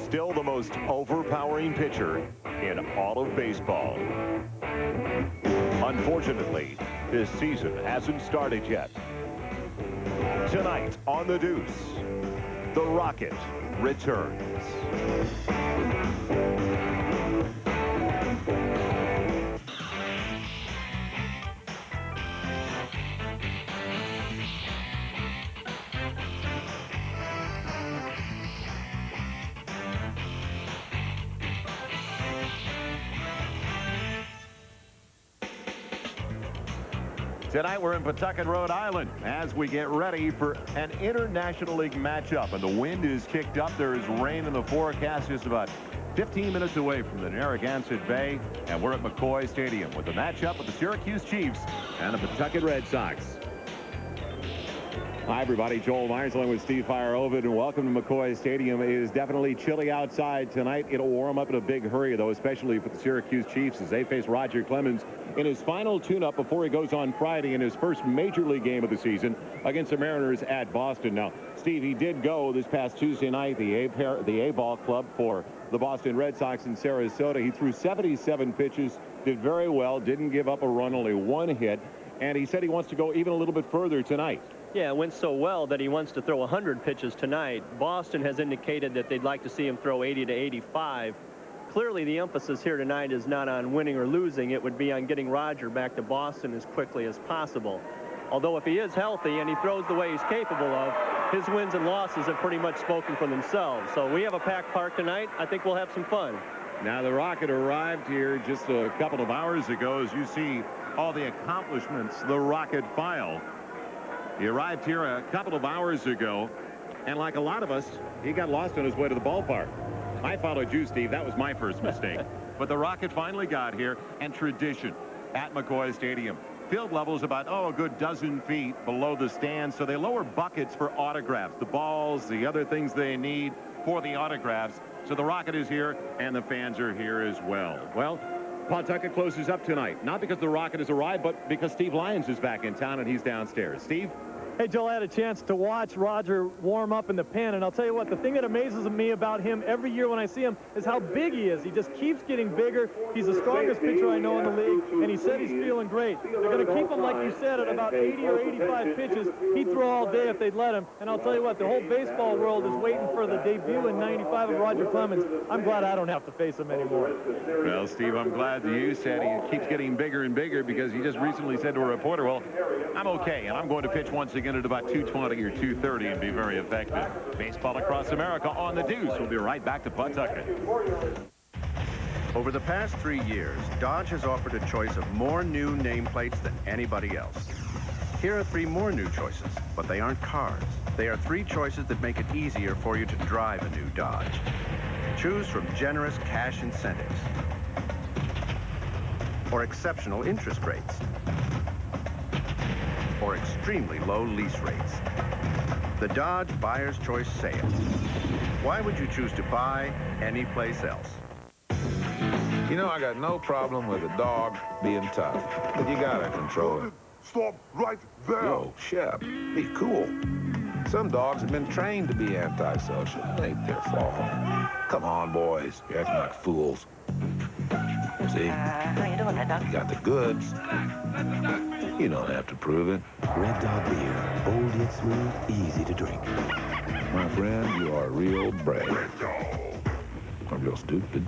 still the most overpowering pitcher in all of baseball. Unfortunately, this season hasn't started yet. Tonight on The Deuce, the Rocket returns. Tonight we're in Pawtucket, Rhode Island, as we get ready for an International League matchup. And the wind is kicked up. There is rain in the forecast, just about 15 minutes away from the Narragansett Bay. And we're at McCoy Stadium with the matchup with the Syracuse Chiefs and the Pawtucket Red Sox. Hi, everybody. Joel Myers along with Steve Fire-Ovid, and welcome to McCoy Stadium. It is definitely chilly outside tonight. It'll warm up in a big hurry, though, especially for the Syracuse Chiefs as they face Roger Clemens in his final tune-up before he goes on Friday in his first major league game of the season against the Mariners at Boston. Now, Steve, he did go this past Tuesday night, the A-ball club for the Boston Red Sox in Sarasota. He threw 77 pitches, did very well, didn't give up a run, only one hit, and he said he wants to go even a little bit further tonight. Yeah, it went so well that he wants to throw 100 pitches tonight. Boston has indicated that they'd like to see him throw 80 to 85. Clearly, the emphasis here tonight is not on winning or losing. It would be on getting Roger back to Boston as quickly as possible. Although if he is healthy and he throws the way he's capable of, his wins and losses have pretty much spoken for themselves. So we have a packed park tonight. I think we'll have some fun. Now, the Rocket arrived here just a couple of hours ago. As you see all the accomplishments the Rocket file. He arrived here a couple of hours ago, and like a lot of us, he got lost on his way to the ballpark. I followed you, Steve. That was my first mistake. But the Rocket finally got here, and tradition at McCoy Stadium. Field level is about, a good dozen feet below the stands, so they lower buckets for autographs, the balls, the other things they need for the autographs. So the Rocket is here, and the fans are here as well. Well, Pawtucket closes up tonight, not because the Rocket has arrived, but because Steve Lyons is back in town, and he's downstairs. Steve? Hey, Joel, I had a chance to watch Roger warm up in the pen, and I'll tell you what, the thing that amazes me about him every year when I see him is how big he is. He just keeps getting bigger. He's the strongest pitcher I know in the league, and he said he's feeling great. They're going to keep him, like you said, at about 80 or 85 pitches. He'd throw all day if they'd let him, and I'll tell you what, the whole baseball world is waiting for the debut in '95 of Roger Clemens. I'm glad I don't have to face him anymore. Well, Steve, I'm glad that you said he keeps getting bigger and bigger, because he just recently said to a reporter, well, I'm okay, and I'm going to pitch once again at about 220 or 230 and be very effective. Baseball across America on The Deuce. We'll be right back to Pawtucket. Over the past 3 years, Dodge has offered a choice of more new nameplates than anybody else. Here are 3 more new choices, but they aren't cars. They are 3 choices that make it easier for you to drive a new Dodge. Choose from generous cash incentives or exceptional interest rates, or extremely low lease rates. The Dodge Buyer's Choice Sale. Why would you choose to buy anyplace else? You know, I got no problem with a dog being tough, but you gotta control it. Stop right there. Yo, Shep, be cool. Some dogs have been trained to be antisocial. It ain't their fault. Come on, boys. You're acting like fools. See? How you doing, Red Dog? You got the goods. You don't have to prove it. Red Dog beer. Old yet smooth, easy to drink. My friend, you are real brave. Or real stupid.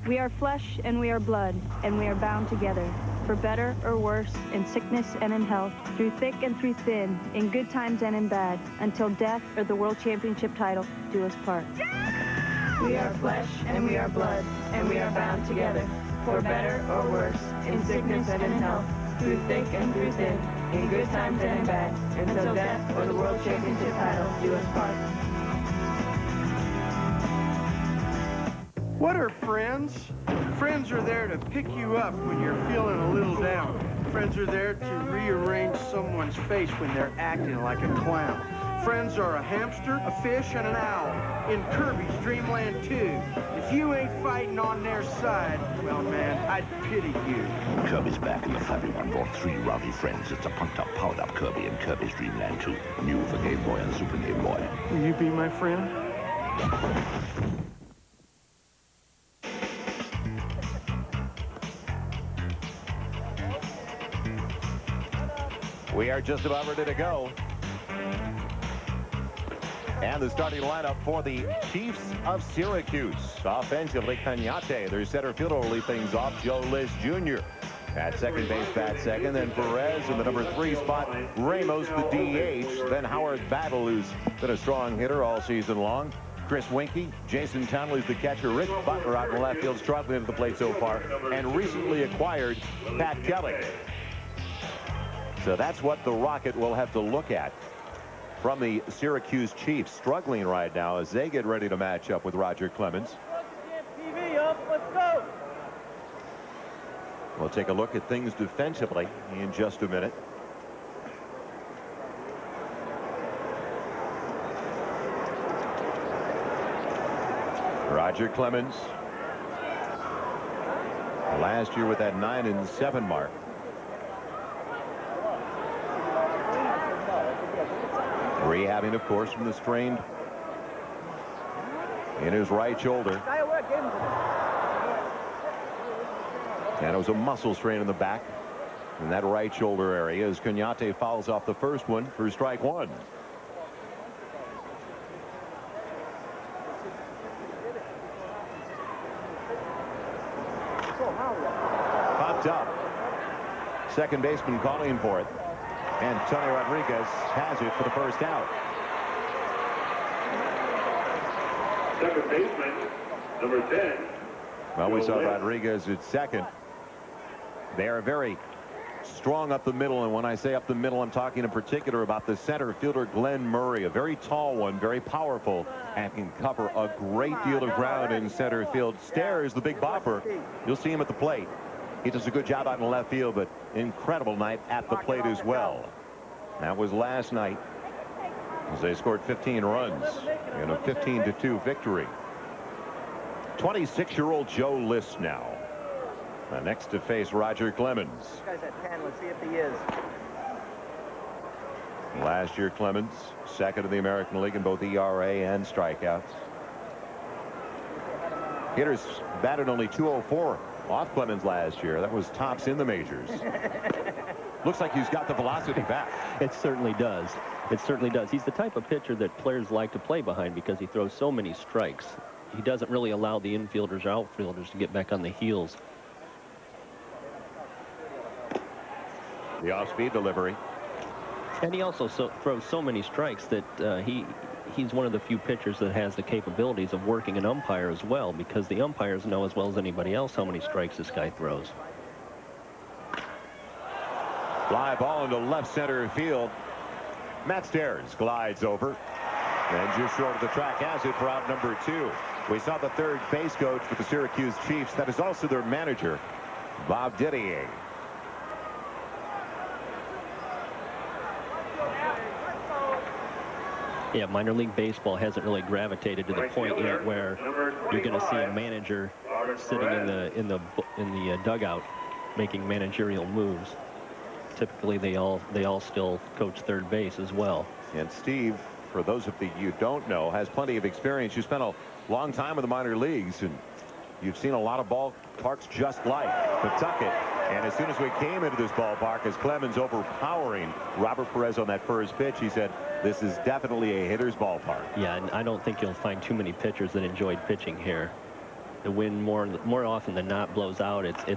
We are flesh and we are blood, and we are bound together, for better or worse, in sickness and in health, through thick and through thin, in good times and in bad, until death or the World Championship title do us part. We are flesh and we are blood, and we are bound together, for better or worse, in sickness and in health, through thick and through thin, in good times and in bad, until death or the World Championship title do us part. What are friends? Friends are there to pick you up when you're feeling a little down. Friends are there to rearrange someone's face when they're acting like a clown. Friends are a hamster, a fish, and an owl in Kirby's Dreamland 2. If you ain't fighting on their side, well, man, I'd pity you. Kirby's back, and the family one brought 3 rowdy friends. It's a punked-up, powered-up Kirby in Kirby's Dreamland 2. New for Game Boy and Super Game Boy. Will you be my friend? We are just about ready to go. And the starting lineup for the Chiefs of Syracuse. Offensively, Cañate, their center fielder, will lead things off. Joe List Jr. at second base, bat second. Then Perez in the number 3 spot. Ramos, the DH. Then Howard Battle, who's been a strong hitter all season long. Chris Winkie, Jason Townley's the catcher. Rick Butler out in left field, struggling at the plate so far. And recently acquired Pat Kelly. So that's what the Rocket will have to look at from the Syracuse Chiefs, struggling right now as they get ready to match up with Roger Clemens. Let's go. We'll take a look at things defensively in just a minute. Roger Clemens, last year with that 9-7 mark. Rehabbing, of course, from the strained in his right shoulder. And it was a muscle strain in the back in that right shoulder area as Cañate fouls off the first one for strike 1. Popped up. Second baseman calling for it. And Tony Rodriguez has it for the first out. Second baseman, number 10. Well, we saw Rodriguez at second. They are very strong up the middle, and when I say up the middle, I'm talking in particular about the center fielder Glenn Murray, a very tall one, very powerful, and can cover a great deal of ground in center field. Stairs, the big bopper, you'll see him at the plate. He does a good job out in left field, but incredible night at the plate as well. That was last night as they scored 15 runs in a 15-2 victory. 26-year-old Joe List now. Next to face Roger Clemens. This guy's at 10. Let's see if he is. Last year, Clemens, second in the American League in both ERA and strikeouts. Hitters batted only .204 off Clemens last year. That was tops in the majors. Looks like he's got the velocity back. It certainly does. It certainly does. He's the type of pitcher that players like to play behind because he throws so many strikes. He doesn't really allow the infielders or outfielders to get back on the heels. The off-speed delivery. And he also throws so many strikes that he's one of the few pitchers that has the capabilities of working an umpire as well, because the umpires know as well as anybody else how many strikes this guy throws. Fly ball into left center field. Matt Stairs glides over. And just short of the track has it for out number 2. We saw the third base coach for the Syracuse Chiefs. That is also their manager, Bob Didier. Yeah, minor league baseball hasn't really gravitated to the point yet where you're going to see a manager sitting in the dugout making managerial moves. Typically, they all still coach third base as well. And Steve, for those of you don't know, has plenty of experience. You spent a long time in the minor leagues, and you've seen a lot of ballparks just like Pawtucket. And as soon as we came into this ballpark, as Clemens overpowering Robert Perez on that first pitch, he said, this is definitely a hitter's ballpark. Yeah, and I don't think you'll find too many pitchers that enjoyed pitching here. The wind more often than not blows out. It's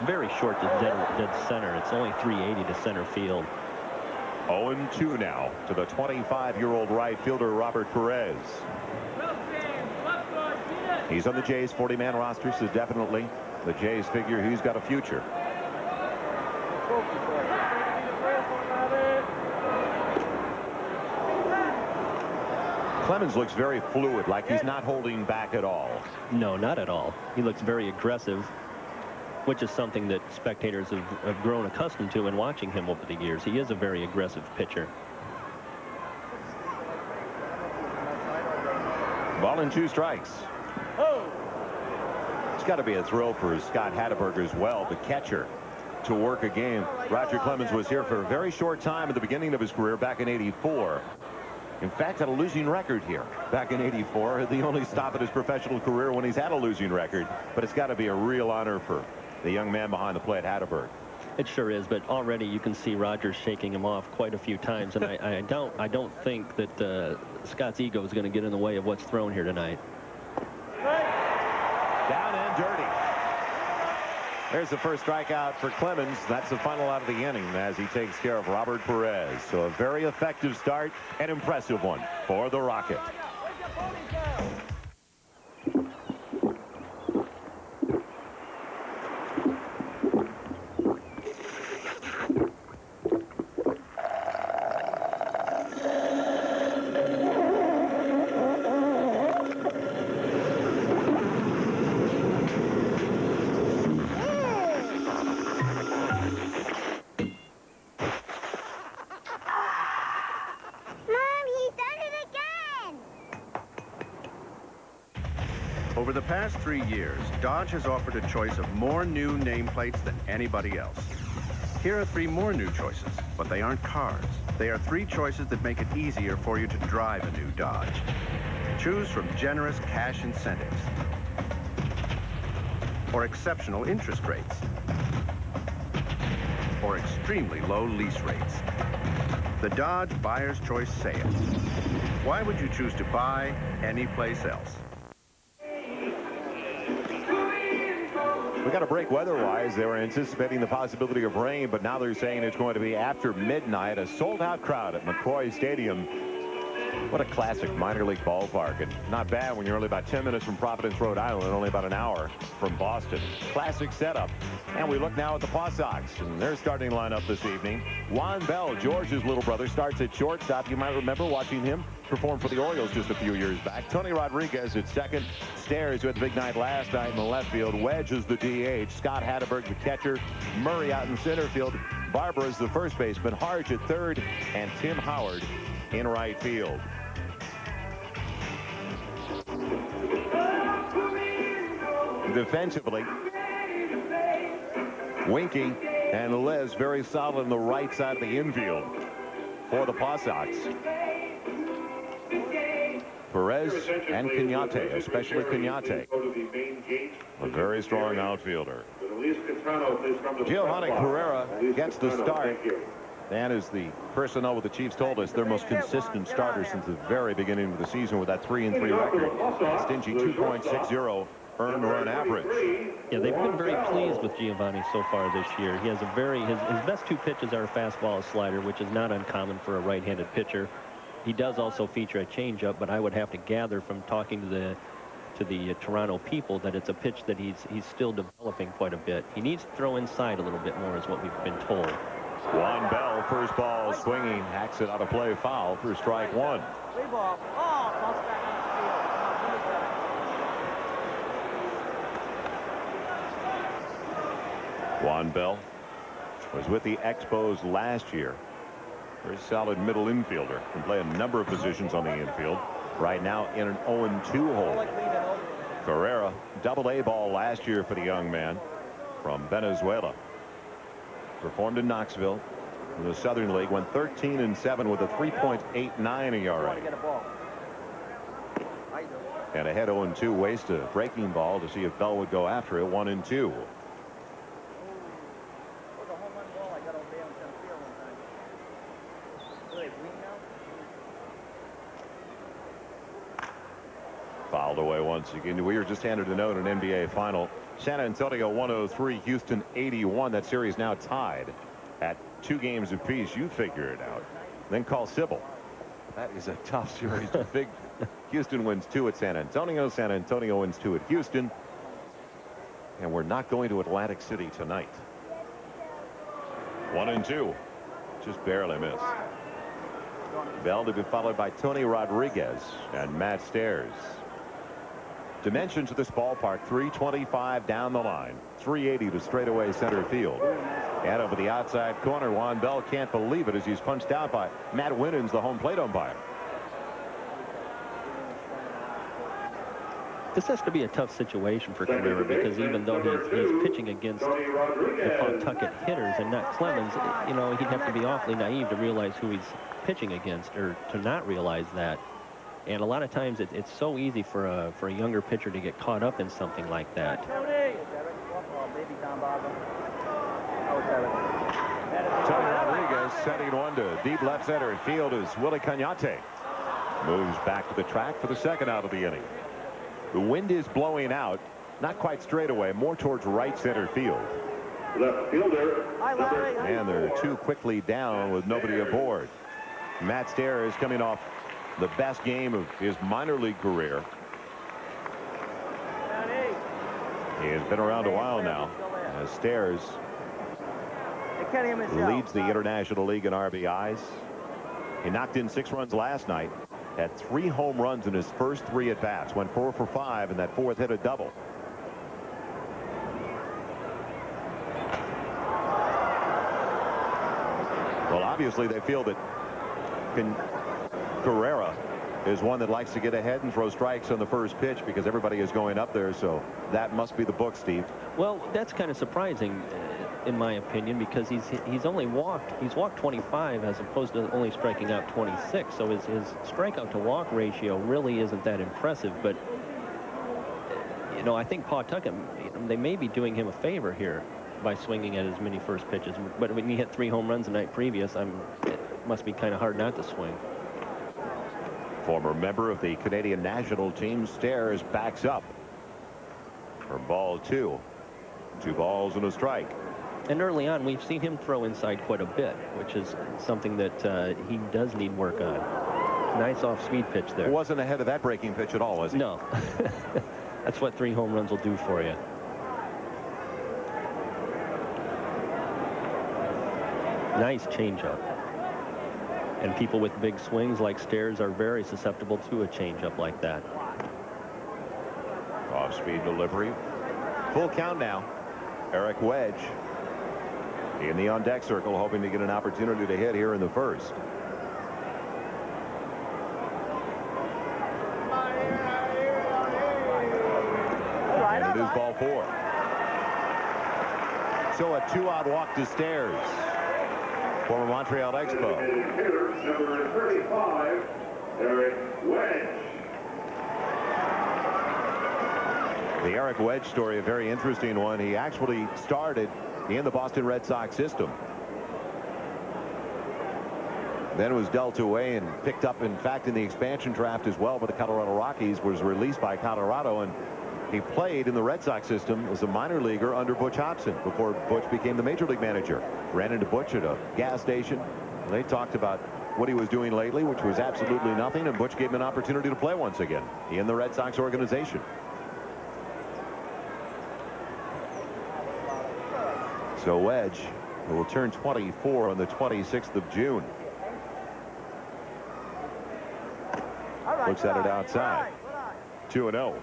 very short to dead center. It's only 380 to center field. 0-2 now to the 25-year-old right fielder Robert Perez. He's on the Jays 40-man roster, so definitely the Jays figure he's got a future. Clemens looks very fluid, like he's not holding back at all. No, not at all. He looks very aggressive, which is something that spectators have grown accustomed to in watching him over the years. He is a very aggressive pitcher. Ball and 2 strikes. It's got to be a thrill for Scott Hatteberg as well, the catcher, to work a game. Roger Clemens was here for a very short time at the beginning of his career back in '84. In fact, had a losing record here back in '84. The only stop in his professional career when he's had a losing record. But it's got to be a real honor for the young man behind the plate, Hatterberg. It sure is, but already you can see Rogers shaking him off quite a few times, and I don't think that Scott's ego is going to get in the way of what's thrown here tonight. Down and dirty. There's the first strikeout for Clemens. That's the final out of the inning as he takes care of Robert Perez. So a very effective start, an impressive one for the Rocket. Over the past 3 years, Dodge has offered a choice of more new nameplates than anybody else. Here are 3 more new choices, but they aren't cars. They are 3 choices that make it easier for you to drive a new Dodge. Choose from generous cash incentives or exceptional interest rates or extremely low lease rates. The Dodge Buyer's Choice Sale. Why would you choose to buy anyplace else? We got a break weather-wise. They were anticipating the possibility of rain, but now they're saying it's going to be after midnight. A sold-out crowd at McCoy Stadium. What a classic minor league ballpark, and not bad when you're only about 10 minutes from Providence, Rhode Island, and only about an hour from Boston. Classic setup. And we look now at the Paw Sox and their starting lineup this evening. Juan Bell, George's little brother, starts at shortstop. You might remember watching him perform for the Orioles just a few years back. Tony Rodriguez at second. Stairs, who had the big night last night in the left field. Wedge is the DH. Scott Hatterberg, the catcher. Murray out in center field. Barbara is the first baseman. Harge at third. And Tim Howard in right field. Defensively, Winky and Les very solid on the right side of the infield for the Paw Sox. Perez and Cañate, especially Cañate, a very strong outfielder. Giovanni Carrera gets the start. That is the personnel with the Chiefs told us their most consistent starter since the very beginning of the season with that 3-3 record. Stingy 2.60 earned run average. Yeah, they've been very pleased with Giovanni so far this year. He has a very, his best 2 pitches are a fastball, a slider, which is not uncommon for a right-handed pitcher. He does also feature a changeup, but I would have to gather from talking to the Toronto people that it's a pitch that he's still developing quite a bit. He needs to throw inside a little bit more is what we've been told. Juan Bell, first ball swinging, hacks it out of play, foul for strike 1. Juan Bell was with the Expos last year. Very solid middle infielder. Can play a number of positions on the infield. Right now in an 0-2 hole. Carrera, double-A ball last year for the young man from Venezuela. Performed in Knoxville in the Southern League. Went 13-7 with a 3.89 ERA. And a head 0-2 waste a breaking ball to see if Bell would go after it. 1-2. Fouled away once again. We were just handed a note, an NBA final. San Antonio 103, Houston 81. That series now tied at 2 games apiece. You figure it out. Then call Sybil. That is a tough series to figure. Houston wins 2 at San Antonio. San Antonio wins 2 at Houston. And we're not going to Atlantic City tonight. 1-2. Just barely missed. Bell to be followed by Tony Rodriguez and Matt Stairs. Dimensions of this ballpark, 325 down the line, 380 to straightaway center field. And over the outside corner, Juan Bell can't believe it as he's punched out by Matt Winans, the home plate umpire. This has to be a tough situation for Carrera because even though he's pitching against the Pawtucket hitters and not Clemens, you know, he'd have to be awfully naive to realize who he's pitching against, or to not realize that. And a lot of times it's so easy for a younger pitcher to get caught up in something like that. Tony Rodriguez setting one to deep left center field as Willie Cañate moves back to the track for the second out of the inning. The wind is blowing out, not quite straight away, more towards right center field. Left fielder. And they're too quickly down with nobody aboard. Matt Stairs coming off the best game of his minor league career. He has been around a while now. As Stairs leads the International League in RBIs. He knocked in 6 runs last night. Had 3 home runs in his first 3 at-bats. Went 4 for 5, and that 4th hit a double. Well, obviously they feel that Carrera is one that likes to get ahead and throw strikes on the first pitch because everybody is going up there, so that must be the book, Steve. Well, that's kind of surprising in my opinion, because he's walked 25 as opposed to only striking out 26, so his strikeout to walk ratio really isn't that impressive. But you know, I think Pawtucket, they may be doing him a favor here by swinging at as many first pitches. But when he hit 3 home runs the night previous, it must be kind of hard not to swing. Former member of the Canadian national team, Stairs backs up for ball 2. 2 balls and a strike. And early on, we've seen him throw inside quite a bit, which is something that he does need work on. Nice off-speed pitch there. Wasn't ahead of that breaking pitch at all, was he? No. That's what 3 home runs will do for you. Nice changeup. And people with big swings like Stairs are very susceptible to a changeup like that. Off-speed delivery. Full count now. Eric Wedge in the on-deck circle, hoping to get an opportunity to hit here in the first. And it is ball 4. So a 2-out walk to Stairs. Former Montreal Expo. Number 35, Eric Wedge. The Eric Wedge story, a very interesting one. He actually started in the Boston Red Sox system. Then was dealt away and picked up, in fact, in the expansion draft as well by the Colorado Rockies, was released by Colorado, and he played in the Red Sox system as a minor leaguer under Butch Hobson before Butch became the major league manager. Ran into Butch at a gas station. They talked about what he was doing lately, which was absolutely nothing, and Butch gave him an opportunity to play once again in the Red Sox organization. So Wedge will turn 24 on the 26th of June. Looks at it outside. 2-0.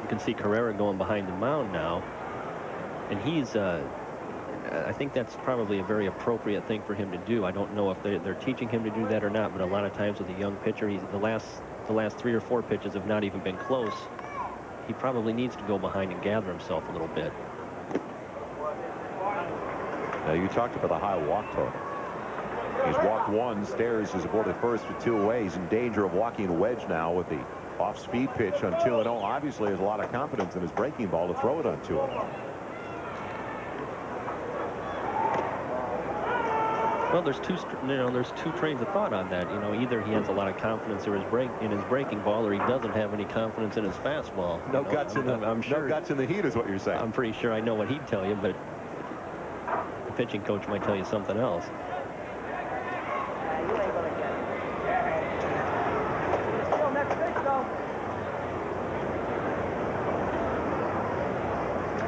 You can see Carrera going behind the mound now, and he's I think that's probably a very appropriate thing for him to do. I don't know if they're teaching him to do that or not, but a lot of times with a young pitcher, the last 3 or 4 pitches have not even been close. He probably needs to go behind and gather himself a little bit. Now, you talked about the high walk total. He's walked 1. Stairs is aboard at first with 2 away. He's in danger of walking Wedge now with the off-speed pitch on 2-0. Obviously has a lot of confidence in his breaking ball to throw it on 2-0. Well, there's two trains of thought on that. You know, either he has a lot of confidence in his breaking ball, or he doesn't have any confidence in his fastball. No guts in the heat is what you're saying. I'm pretty sure I know what he'd tell you, but the pitching coach might tell you something else.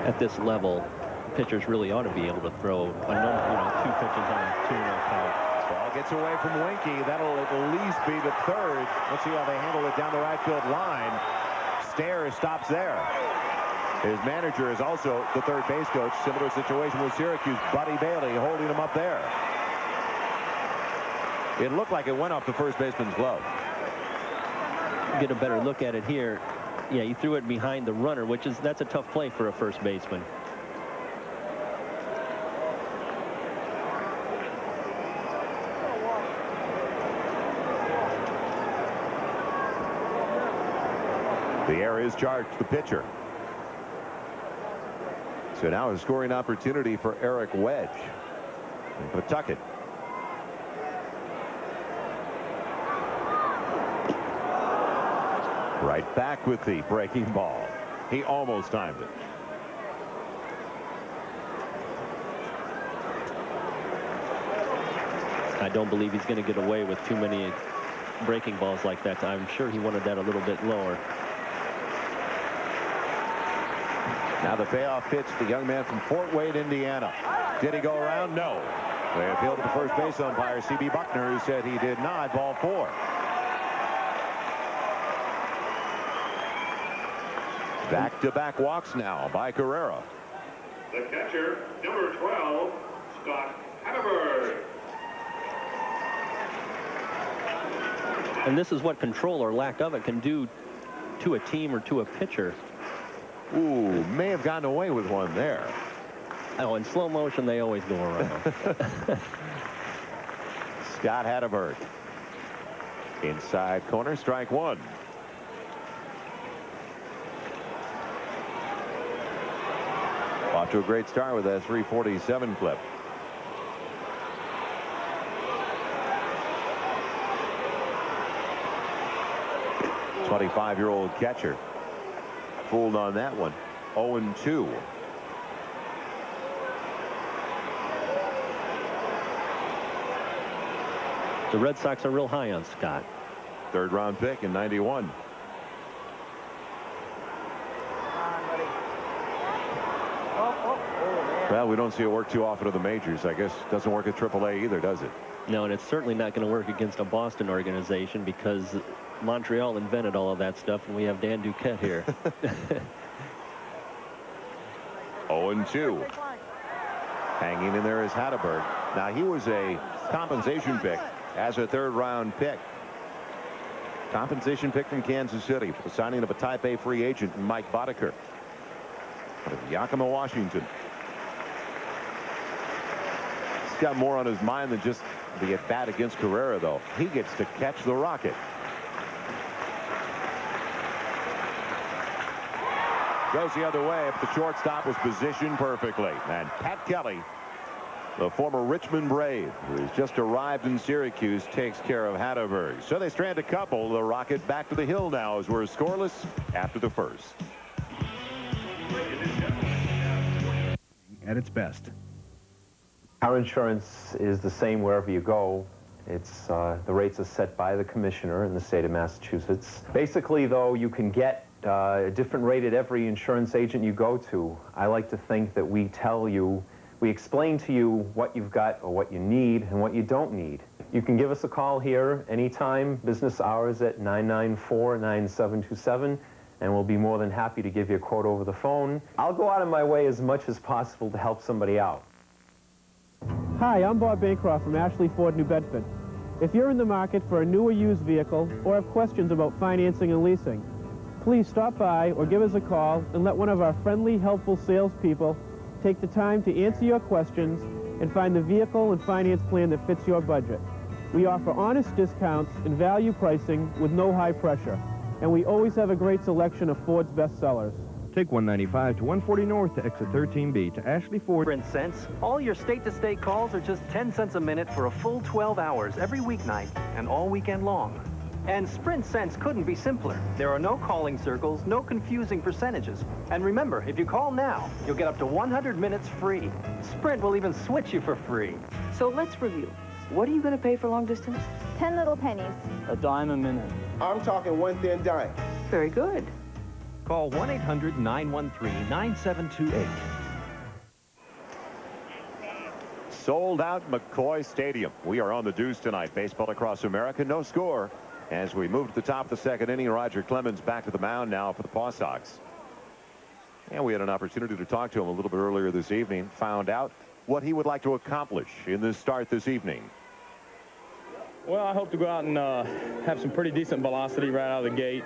At this level, pitchers really ought to be able to throw a number, 2 pitches on a 2-0 count. Ball gets away from Winky. That'll at least be the 3rd. Let's see how they handle it down the right field line. Stairs stops there. His manager is also the 3rd base coach. Similar situation with Syracuse. Buddy Bailey holding him up there. It looked like it went off the first baseman's glove. Get a better look at it here. Yeah, he threw it behind the runner, that's a tough play for a first baseman. The air is charged to the pitcher. So now a scoring opportunity for Eric Wedge in Pawtucket. Right back with the breaking ball. He almost timed it. I don't believe he's going to get away with too many breaking balls like that. I'm sure he wanted that a little bit lower. Now the payoff pitch, the young man from Fort Wayne, Indiana. Did he go around? No. They appealed to the first base umpire, C.B. Buckner, who said he did not. Ball 4. Back-to-back walks now by Carrera. The catcher, number 12, Scott Hatterberg. And this is what control or lack of it can do to a team or to a pitcher. Ooh, may have gotten away with one there. Oh, in slow motion, they always go around. Scott Hatterberg. Inside corner, strike 1. Off to a great start with that 347 clip. The 25-year-old catcher fooled on that one. 0-2. The Red Sox are real high on Scott. Third-round pick in '91. Well, we don't see it work too often in the majors. I guess it doesn't work at AAA either, does it? No, and it's certainly not going to work against a Boston organization because Montreal invented all of that stuff, and we have Dan Duquette here. 0-2. Hanging in there is Hatterberg. Now, he was a compensation pick as a third-round pick. Compensation pick from Kansas City for the signing of a Type A free agent, Mike Boddicker, out of Yakima, Washington. He's got more on his mind than just the at-bat against Carrera, though. He gets to catch the Rocket. Goes the other way, but the shortstop was positioned perfectly. And Pat Kelly, the former Richmond Brave, who has just arrived in Syracuse, takes care of Hatterberg. So they strand a couple. The Rocket back to the hill now as we're scoreless after the first. At its best. Our insurance is the same wherever you go. It's the rates are set by the commissioner in the state of Massachusetts. Basically, though, you can get a different rate at every insurance agent you go to. I like to think that we explain to you what you've got or what you need and what you don't need. You can give us a call here anytime, business hours at 994-9727, and we'll be more than happy to give you a quote over the phone. I'll go out of my way as much as possible to help somebody out. Hi, I'm Bob Bancroft from Ashley Ford, New Bedford. If you're in the market for a new or used vehicle or have questions about financing and leasing, please stop by or give us a call and let one of our friendly, helpful salespeople take the time to answer your questions and find the vehicle and finance plan that fits your budget. We offer honest discounts and value pricing with no high pressure, and we always have a great selection of Ford's best sellers. Take 195 to 140 North to exit 13B to Ashley Ford. Sprint Cents. All your state-to-state calls are just 10 cents a minute for a full 12 hours every weeknight and all weekend long. And Sprint Cents couldn't be simpler. There are no calling circles, no confusing percentages. And remember, if you call now, you'll get up to 100 minutes free. Sprint will even switch you for free. So let's review. What are you going to pay for long distance? 10 little pennies. A dime a minute. I'm talking 1 thin dime. Very good. Call 1-800-913-9728. Sold out McCoy Stadium. We are on the deuce tonight. Baseball across America. No score. As we move to the top of the second inning, Roger Clemens back to the mound now for the Paw Sox. And we had an opportunity to talk to him a little bit earlier this evening. Found out what he would like to accomplish in this start this evening. Well, I hope to go out and have some pretty decent velocity right out of the gate.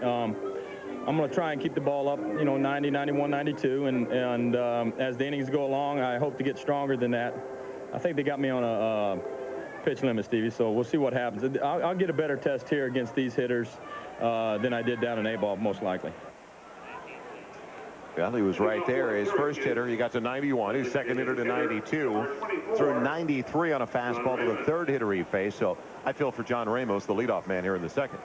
I'm going to try and keep the ball up, 90, 91, 92, and as the innings go along, I hope to get stronger than that. I think they got me on a pitch limit, Stevie, so we'll see what happens. I'll get a better test here against these hitters than I did down in A-ball, most likely. Well, he was right there. His first hitter, he got to 91. His second hitter to 92. Threw 93 on a fastball to the third hitter he faced. So I feel for John Ramos, the leadoff man here in the second.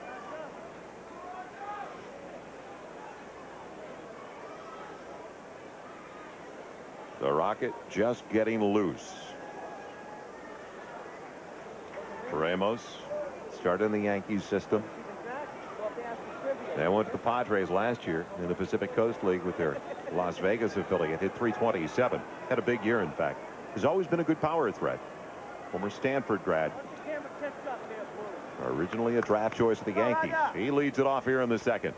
The Rocket just getting loose. Ramos started in the Yankees system. They went to the Padres last year in the Pacific Coast League with their Las Vegas affiliate. Hit 327. Had a big year, in fact. Has always been a good power threat. Former Stanford grad. Originally a draft choice of the Yankees. He leads it off here in the second.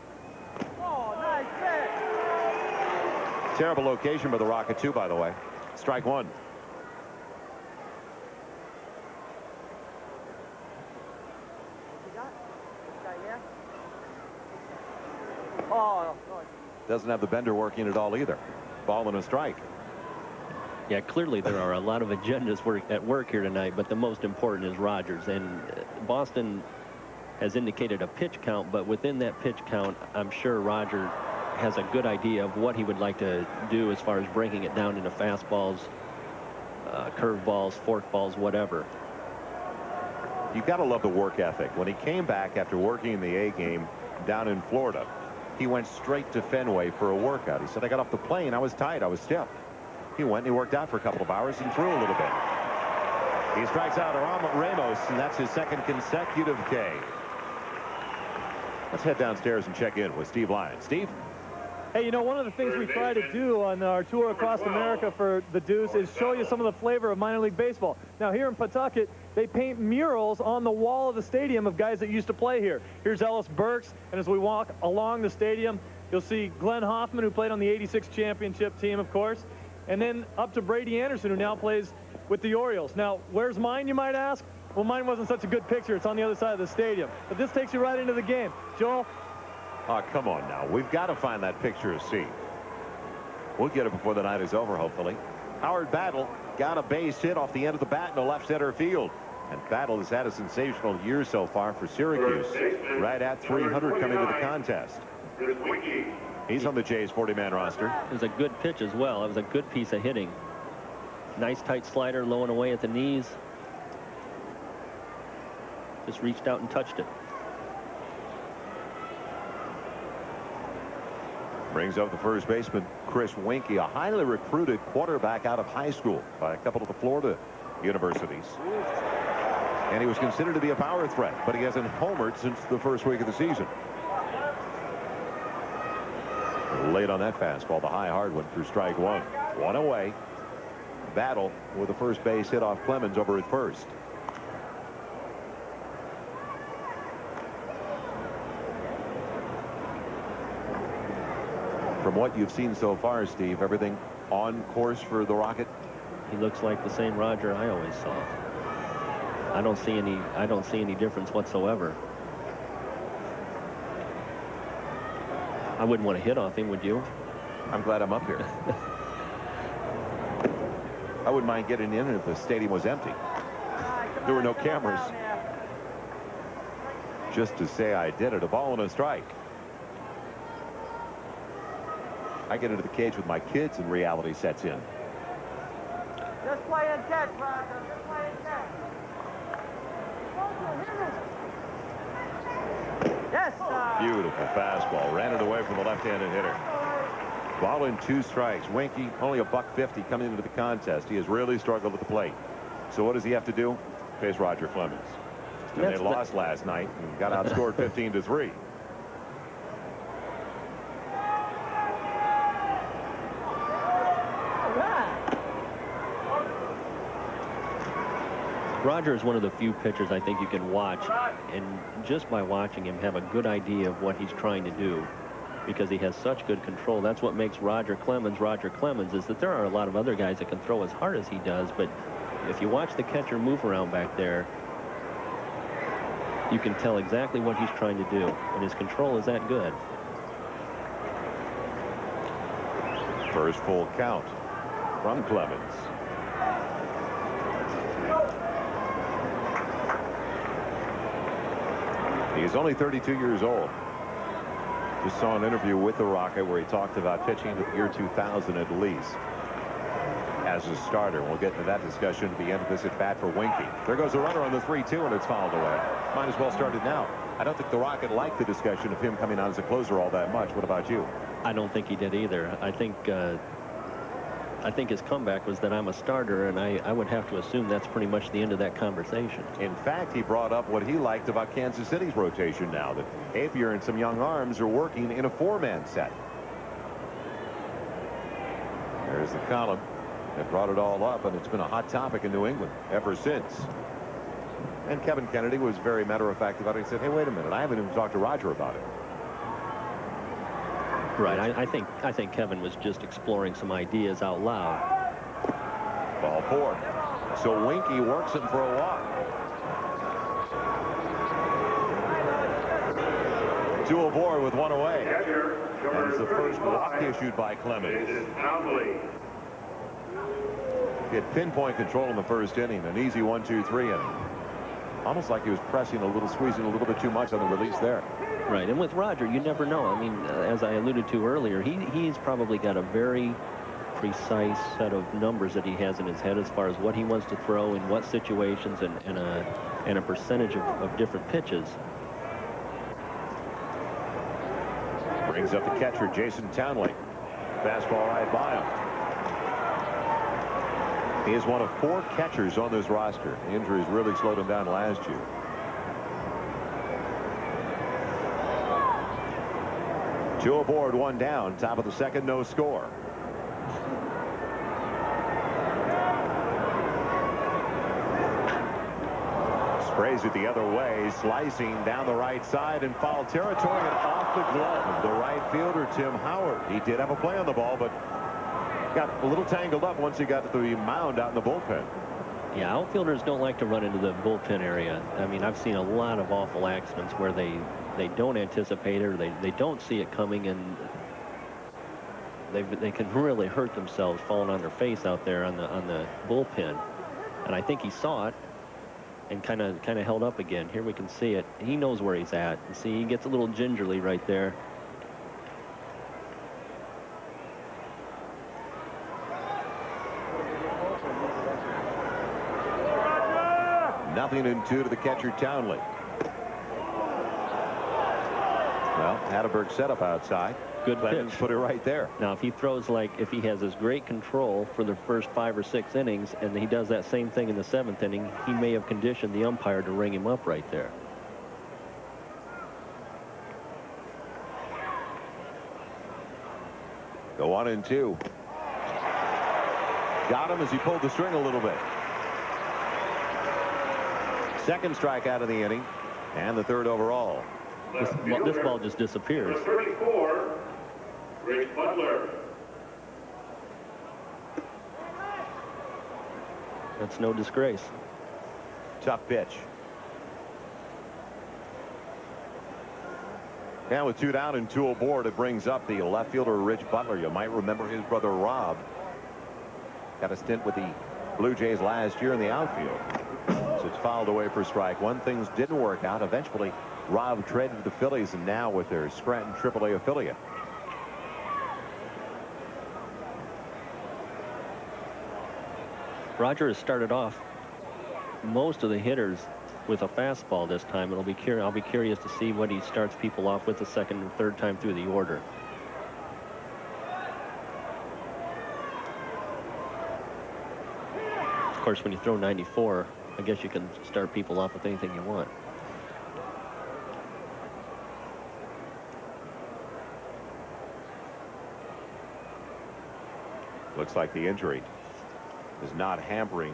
Terrible location by the Rocket, too, by the way. Strike one. Doesn't have the bender working at all either. Ball and a strike. Yeah, clearly there are a lot of agendas at work here tonight, but the most important is Rogers. And Boston has indicated a pitch count, but within that pitch count, I'm sure Roger has a good idea of what he would like to do as far as breaking it down into fastballs, curveballs, forkballs, whatever. You've got to love the work ethic. When he came back after working in the A game down in Florida, he went straight to Fenway for a workout. He said, I got off the plane, I was tired, I was stiff. He went and he worked out for a couple of hours and threw a little bit. He strikes out Ramos, and that's his second consecutive K. Let's head downstairs and check in with Steve Lyons. Steve? Hey, you know, one of the things we try to do on our tour across America for the Deuce is show you some of the flavor of minor league baseball. Now, here in Pawtucket, they paint murals on the wall of the stadium of guys that used to play here. Here's Ellis Burks, and as we walk along the stadium, you'll see Glenn Hoffman, who played on the '86 championship team, of course, and then up to Brady Anderson, who now plays with the Orioles. Now, where's mine, you might ask? Well, mine wasn't such a good picture. It's on the other side of the stadium. But this takes you right into the game. Joel? Oh, come on now. We've got to find that picture of C. We'll get it before the night is over, hopefully. Howard Battle got a base hit off the end of the bat in the left center field. And Battle has had a sensational year so far for Syracuse. Right at 300 coming to the contest. He's on the Jays 40-man roster. It was a good pitch as well. It was a good piece of hitting. Nice tight slider, low and away at the knees. Just reached out and touched it. Brings up the first baseman, Chris Winkie, a highly recruited quarterback out of high school by a couple of the Florida universities. And he was considered to be a power threat, but he hasn't homered since the first week of the season. Late on that fastball, the high hard one through strike one. One away. Battle with the first base hit off Clemens over at first. From what you've seen so far, Steve, everything on course for the Rocket? He looks like the same Roger I always saw. I don't see any difference whatsoever. I wouldn't want to hit off him, would you? I'm glad I'm up here. I wouldn't mind getting in if the stadium was empty. There were no cameras. Just to say I did it. A ball and a strike. I get into the cage with my kids and reality sets in. Just play and catch, Roger. Just play and catch. Yes, sir. Beautiful fastball. Ran it away from the left-handed hitter. Ball in 2 strikes. Winkie only a $150 coming into the contest. He has really struggled at the plate. So what does he have to do? Face Roger Clemens. And they lost last night and got outscored 15-3. Roger is one of the few pitchers I think you can watch, and just by watching him have a good idea of what he's trying to do, because he has such good control. That's what makes Roger Clemens, is that there are a lot of other guys that can throw as hard as he does, but if you watch the catcher move around back there, you can tell exactly what he's trying to do, and his control is that good. First full count from Clemens. He's only 32 years old. Just saw an interview with the Rocket where he talked about pitching into the year 2000 at least as a starter. We'll get to that discussion at the end of this at bat for Winky. There goes a runner on the 3-2, and it's fouled away. Might as well start it now. I don't think the Rocket liked the discussion of him coming out as a closer all that much. What about you? I don't think he did either. I think his comeback was that I'm a starter, and I would have to assume that's pretty much the end of that conversation. In fact, he brought up what he liked about Kansas City's rotation now, that Apier and some young arms are working in a 4-man set. There's the column that brought it all up, and it's been a hot topic in New England ever since. And Kevin Kennedy was very matter-of-fact about it. He said, hey, wait a minute, I haven't even talked to Roger about it. Right. I think Kevin was just exploring some ideas out loud. Ball 4. So Winky works him for a walk. 2 aboard with 1 away. That is the first walk issued by Clemens. He had pinpoint control in the first inning. An easy 1-2-3 inning. Almost like he was pressing a little, squeezing a little bit too much on the release there. Right, and with Roger, you never know. I mean, as I alluded to earlier, he's probably got a very precise set of numbers that he has in his head as far as what he wants to throw in what situations and a percentage of different pitches. Brings up the catcher, Jason Townley. Fastball right by him. He is one of 4 catchers on this roster. The injuries really slowed him down last year. Two aboard, 1 down. Top of the second, no score. Sprays it the other way, slicing down the right side in foul territory and off the glove of the right fielder, Tim Howard. He did have a play on the ball, but got a little tangled up once he got to the mound out in the bullpen. Yeah, outfielders don't like to run into the bullpen area. I mean, I've seen a lot of awful accidents where they don't anticipate it, or they don't see it coming, and they can really hurt themselves falling on their face out there on the bullpen. And I think he saw it and kind of held up again. Here we can see it. He knows where he's at. You see, he gets a little gingerly right there. Nothing in 2 to the catcher, Townley. Well, Hatterberg set up outside. Good Clemens pitch. Put it right there. Now, if he throws if he has this great control for the first 5 or 6 innings, and he does that same thing in the 7th inning, he may have conditioned the umpire to ring him up right there. The 1-2. Got him as he pulled the string a little bit. Second strikeout of the inning, and the 3rd overall. This ball just disappears. 34, Rich Butler. That's no disgrace. Tough pitch. Now with 2 down and 2 aboard, it brings up the left fielder, Rich Butler. You might remember his brother, Rob. Got a stint with the Blue Jays last year in the outfield. So it's fouled away for strike 1. Things didn't work out. Eventually, Rob traded to the Phillies, and now with their Scranton AAA affiliate. Roger has started off most of the hitters with a fastball this time. I'll be curious to see what he starts people off with the 2nd and 3rd time through the order. Of course, when you throw 94, I guess you can start people off with anything you want. Looks like the injury is not hampering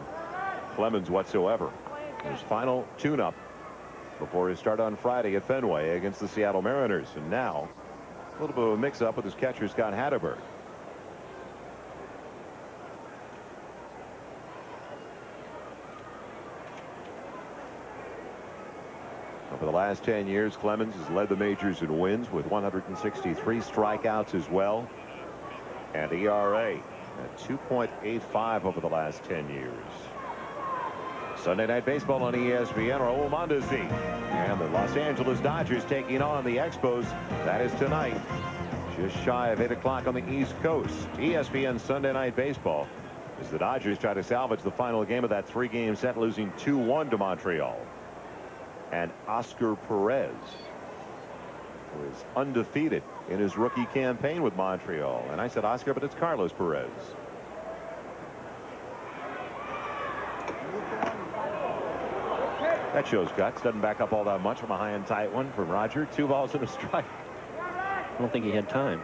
Clemens whatsoever. His final tune-up before his start on Friday at Fenway against the Seattle Mariners. And now a little bit of a mix-up with his catcher, Scott Hatterberg. Over the last 10 years, Clemens has led the majors in wins with 163 strikeouts as well, and ERA at 2.85 over the last 10 years. Sunday Night Baseball on ESPN, Raul Mondesi. And the Los Angeles Dodgers taking on the Expos. That is tonight, just shy of 8 o'clock on the East Coast. ESPN Sunday Night Baseball as the Dodgers try to salvage the final game of that 3-game set, losing 2-1 to Montreal. And Oscar Perez, who is undefeated in his rookie campaign with Montreal. And I said Oscar, but it's Carlos Perez. That shows guts. Doesn't back up all that much from a high and tight one from Roger. 2 balls and a strike. I don't think he had time.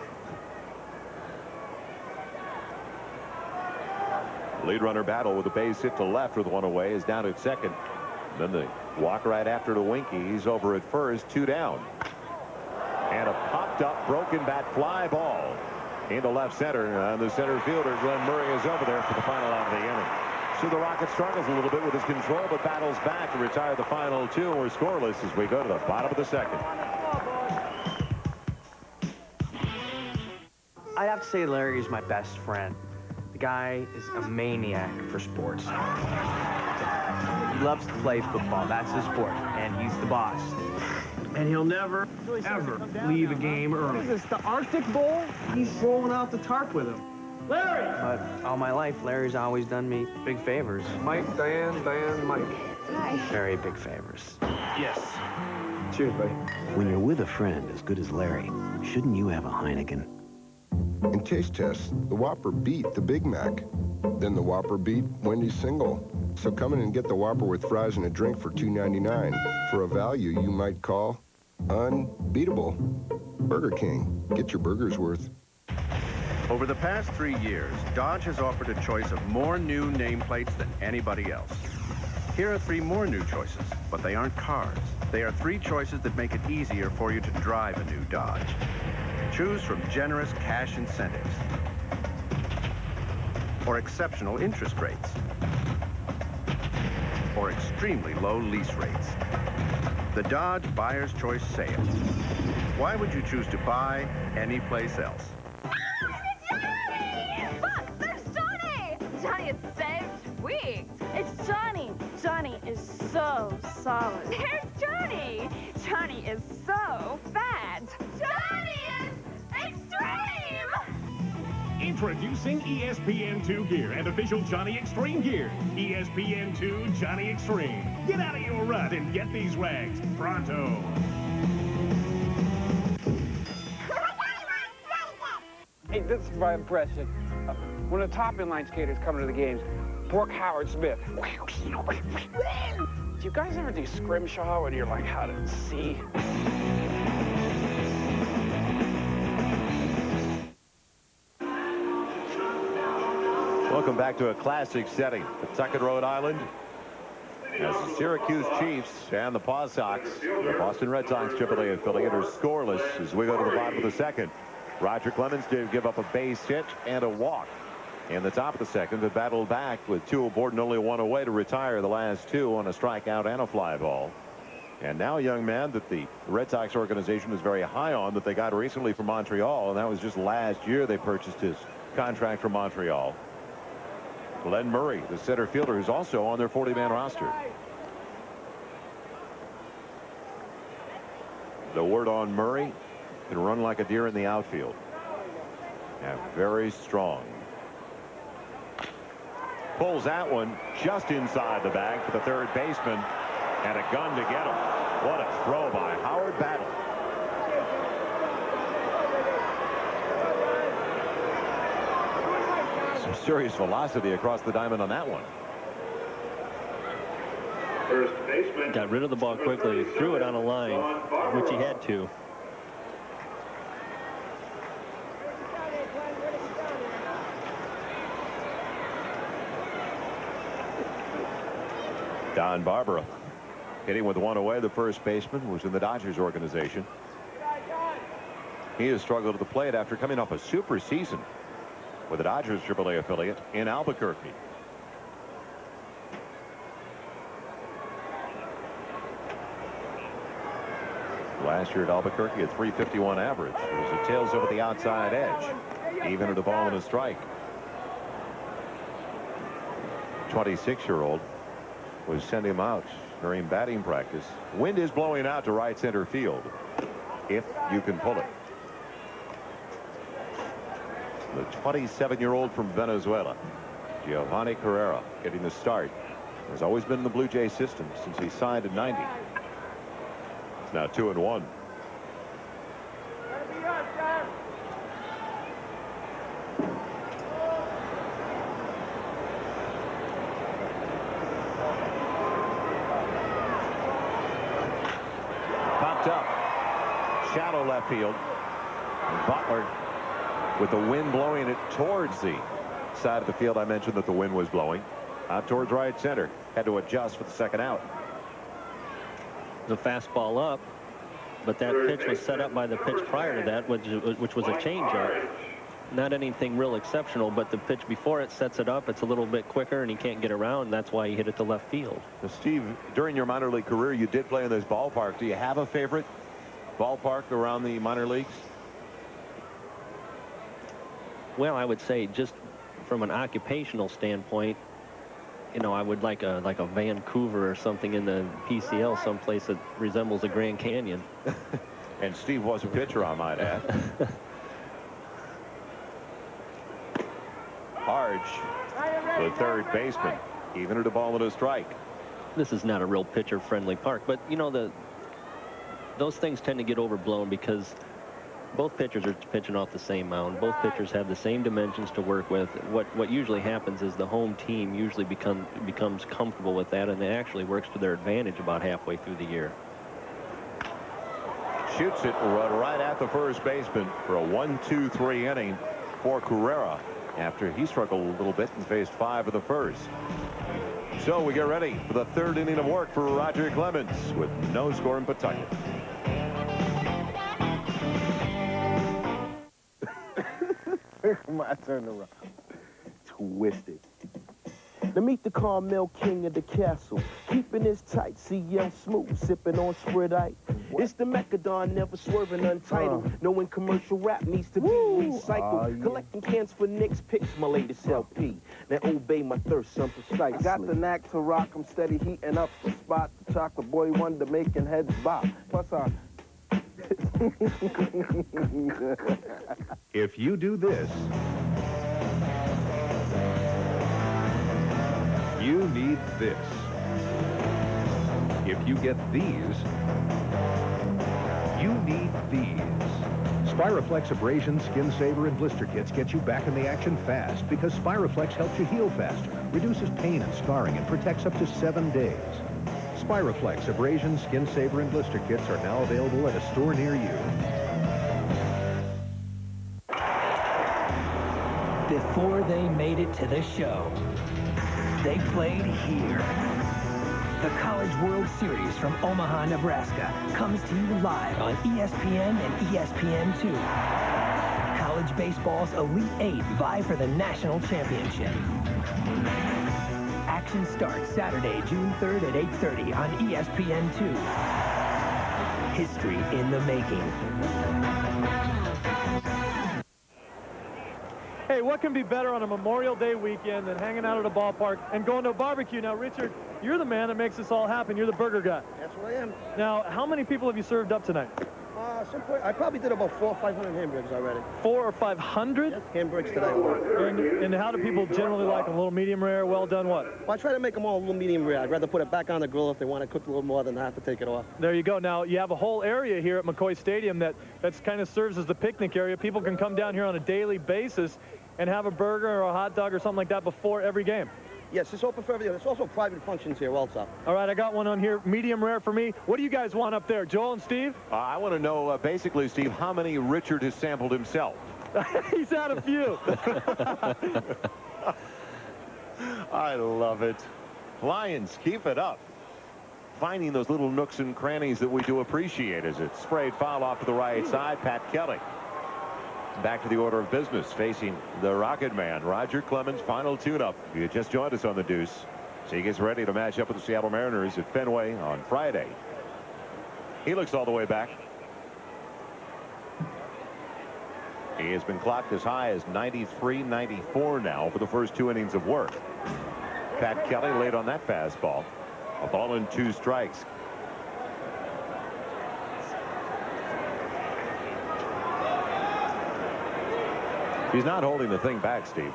Lead runner battle with a base hit to left with 1 away is down at second. Then the walk right after to Winky. He's over at first, 2 down. And a popped up broken bat fly ball into left center. And the center fielder Glenn Murray is over there for the final out of the inning. So the Rocket struggles a little bit with his control, but battles back to retire the final 2. We're scoreless as we go to the bottom of the second. I'd have to say Larry is my best friend. The guy is a maniac for sports. He loves to play football. That's his sport, and he's the boss. And he'll never, ever leave a game early. What is this, the Arctic Bowl? He's rolling out the tarp with him. Larry! But all my life, Larry's always done me big favors. Mike, Diane, Mike. Hi. Very big favors. Yes. Cheers, buddy. When you're with a friend as good as Larry, shouldn't you have a Heineken? In taste tests, the Whopper beat the Big Mac. Then the Whopper beat Wendy's single. So come in and get the Whopper with fries and a drink for $2.99 for a value you might call unbeatable. Burger King. Get your burger's worth. Over the past 3 years, Dodge has offered a choice of more new nameplates than anybody else. Here are 3 more new choices, but they aren't cars. They are 3 choices that make it easier for you to drive a new Dodge. Choose from generous cash incentives or exceptional interest rates or extremely low lease rates. The Dodge Buyer's Choice Sale. Why would you choose to buy anyplace else? Look, there's Johnny! Johnny is so sweet. It's Johnny. Johnny is so solid. There's Johnny. Johnny is so fat. Johnny is extreme! Introducing ESPN2 gear and official Johnny Extreme gear. ESPN2 Johnny Extreme. Get out of your rut and get these rags pronto. Hey, this is my impression. When the top inline skaters come to the games, Brooke Howard Smith. Do you guys ever do scrimshaw when you're like out at sea? Welcome back to a classic setting. Pawtucket, Rhode Island. As the Syracuse Chiefs and the Paw Sox, the Boston Red Sox AAA affiliate, are scoreless as we go to the bottom of the second. Roger Clemens did give up a base hit and a walk in the top of the second, but battled back with 2 aboard and only 1 away to retire the last 2 on a strikeout and a fly ball. And now a young man that the Red Sox organization is very high on, that they got recently from Montreal, and that was just last year they purchased his contract from Montreal. Glenn Murray, the center fielder, who's also on their 40-man roster. The word on Murray: can run like a deer in the outfield. And very strong. Pulls that one just inside the bag for the third baseman, and a gun to get him. What a throw by Howard Battle. Some serious velocity across the diamond on that one. First baseman. Got rid of the ball quickly, threw it on a line, which he had to. Don Barbara hitting with 1 away. The first baseman was in the Dodgers organization. He has struggled at the plate after coming off a super season with the Dodgers AAA affiliate in Albuquerque. Last year at Albuquerque, a .351 average. It was a tails over the outside edge, even at a ball and a strike. 26-year-old. was sent him out during batting practice. Wind is blowing out to right center field, if you can pull it. The 27-year-old from Venezuela, Giovanni Carrera, getting the start. Has always been in the Blue Jay system since he signed in '90. It's now 2-1. Popped up. Shallow left field. Butler with the wind blowing it towards the side of the field. I mentioned that the wind was blowing out towards right center. Had to adjust for the second out. The fastball up, but that pitch was set up by the pitch prior to that, which was a changeup. Not anything real exceptional, but the pitch before it sets it up. It's a little bit quicker, and he can't get around. That's why he hit it to left field. Now, Steve, during your minor league career, you did play in this ballpark. Do you have a favorite ballpark around the minor leagues? Well, I would say just from an occupational standpoint, you know, I would like a Vancouver or something in the PCL, someplace that resembles the Grand Canyon. And Steve was a pitcher, I might add. Harge, the third baseman, even at a ball and a strike. This is not a real pitcher-friendly park, but you know, those things tend to get overblown because both pitchers are pitching off the same mound. Both pitchers have the same dimensions to work with. What usually happens is the home team usually becomes comfortable with that, and it actually works to their advantage about halfway through the year. Shoots it right at the first baseman for a 1-2-3 inning for Carrera after he struggled a little bit and faced 5 of the first. So we get ready for the third inning of work for Roger Clemens with no score in Pawtucket. My turn around. Twisted. Now meet the Carmel king of the castle, keeping his tight, CL smooth, sipping on Spritite. It's the Mechadon, never swerving untitled, knowing commercial rap needs to be recycled. Collecting cans for Knicks picks, my latest LP. Now obey my thirst, some precisely. I got the knack to rock, I'm steady heating up the spot. The chocolate boy wonder making heads bop. Plus If you do this, you need this. If you get these, you need these. Spiraflex Abrasion, Skin Saver, and Blister Kits get you back in the action fast because Spiraflex helps you heal faster, reduces pain and scarring, and protects up to 7 days. Spiraflex Abrasion, Skin Saver, and Blister Kits are now available at a store near you. Before they made it to the show, they played here. The College World Series from Omaha, Nebraska comes to you live on ESPN and ESPN2. College baseball's Elite Eight vie for the national championship. Action starts Saturday, June 3rd at 8:30 on ESPN2. History in the making. Hey, what can be better on a Memorial Day weekend than hanging out at a ballpark and going to a barbecue? Now, Richard, you're the man that makes this all happen. You're the burger guy. That's what I am. Now, how many people have you served up tonight? I probably did about 400 or 500 hamburgers already. 400 or 500? Yep, hamburgers today. And how do people generally like them? A little medium rare, well done, what? Well, I try to make them all a little medium rare. I'd rather put it back on the grill if they want to cook a little more than have to take it off. There you go. Now, you have a whole area here at McCoy Stadium that's kind of serves as the picnic area. People can come down here on a daily basis and have a burger or a hot dog or something like that before every game. Yes, it's open for everything. There's also private functions here also. All right, I got one on here, medium rare for me. What do you guys want up there, Joel and Steve? I want to know, basically, Steve, how many Richard has sampled himself? He's had a few. I love it. Lions, keep it up. Finding those little nooks and crannies that we do appreciate as it's sprayed foul off to the right side. Pat Kelly. Back to the order of business, facing the Rocket Man, Roger Clemens, final tune-up. You just joined us on the Deuce. So he gets ready to match up with the Seattle Mariners at Fenway on Friday. He looks all the way back. He has been clocked as high as 93, 94 now for the first 2 innings of work. Pat Kelly late on that fastball. A ball and 2 strikes. He's not holding the thing back, Steve.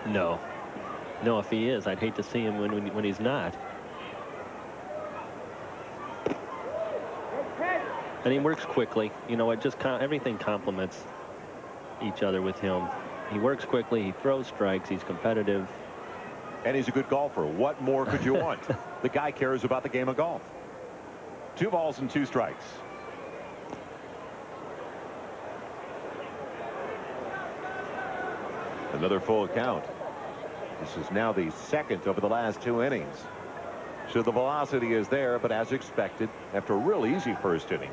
No. No, if he is, I'd hate to see him when he's not. And he works quickly. You know, it just everything complements each other with him. He works quickly. He throws strikes. He's competitive. And he's a good golfer. What more could you want? The guy cares about the game of golf. 2 balls and 2 strikes. Another full count. This is now the 2nd over the last 2 innings. So the velocity is there, but as expected, after a real easy first inning,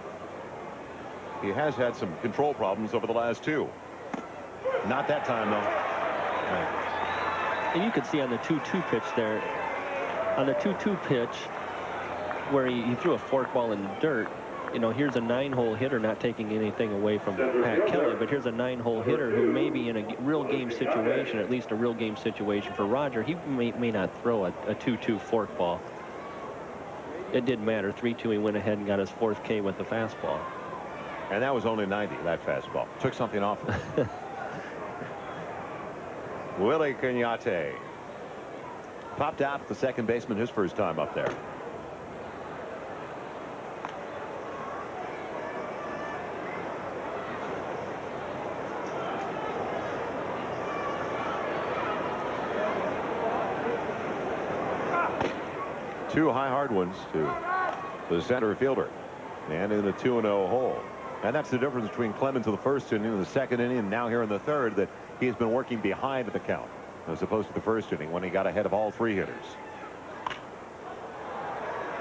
he has had some control problems over the last 2. Not that time, though. Right. And you could see on the 2-2 pitch there, on the 2-2 pitch, where he threw a forkball in the dirt. You know, here's a 9-hole hitter, not taking anything away from Pat Kelly, but here's a 9-hole hitter who may be in a real game situation, at least a real game situation for Roger. He may not throw a 2-2 forkball. It didn't matter. 3-2, he went ahead and got his 4th K with the fastball. And that was only 90, that fastball. Took something off of it. Willie Cagnate popped out the second baseman his first time up there. Two high hard ones to the center fielder and in a 2-0 hole. And that's the difference between Clemens in the first inning and the second inning, and now here in the third, that he's been working behind the count as opposed to the first inning when he got ahead of all 3 hitters.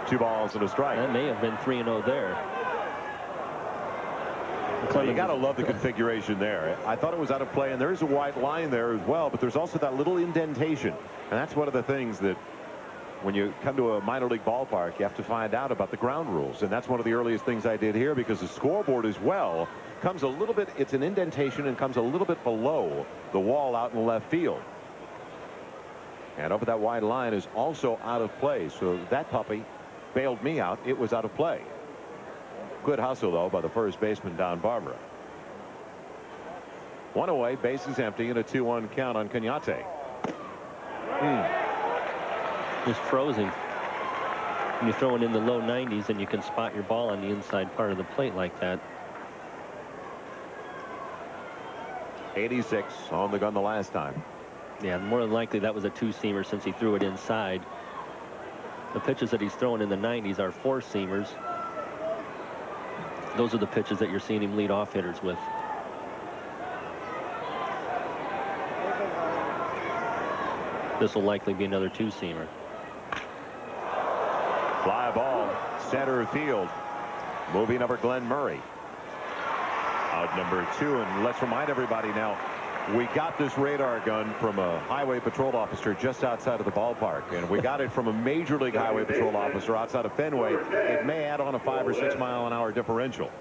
2 balls and a strike. That may have been 3-0 there. Well, you got to love the configuration there. I thought it was out of play, and there is a white line there as well, but there's also that little indentation, and that's one of the things that when you come to a minor league ballpark, you have to find out about the ground rules. And that's one of the earliest things I did here, because the scoreboard as well comes a little bit, it's an indentation and comes a little bit below the wall out in left field. And over that wide line is also out of play. So that puppy bailed me out. It was out of play. Good hustle, though, by the first baseman, Don Barbara. 1 away, bases empty, and a 2-1 count on Cagnate. Just frozen. When you're throwing in the low 90s and you can spot your ball on the inside part of the plate like that. 86 on the gun the last time. Yeah, more than likely that was a 2-seamer since he threw it inside. The pitches that he's throwing in the 90s are 4-seamers. Those are the pitches that you're seeing him lead off hitters with. This will likely be another 2-seamer. Fly ball, center field. Moving over Glenn Murray. Out number 2, and let's remind everybody now, we got this radar gun from a highway patrol officer just outside of the ballpark, and we got it from a major league highway patrol officer outside of Fenway. It may add on a 5 or 6 mile an hour differential.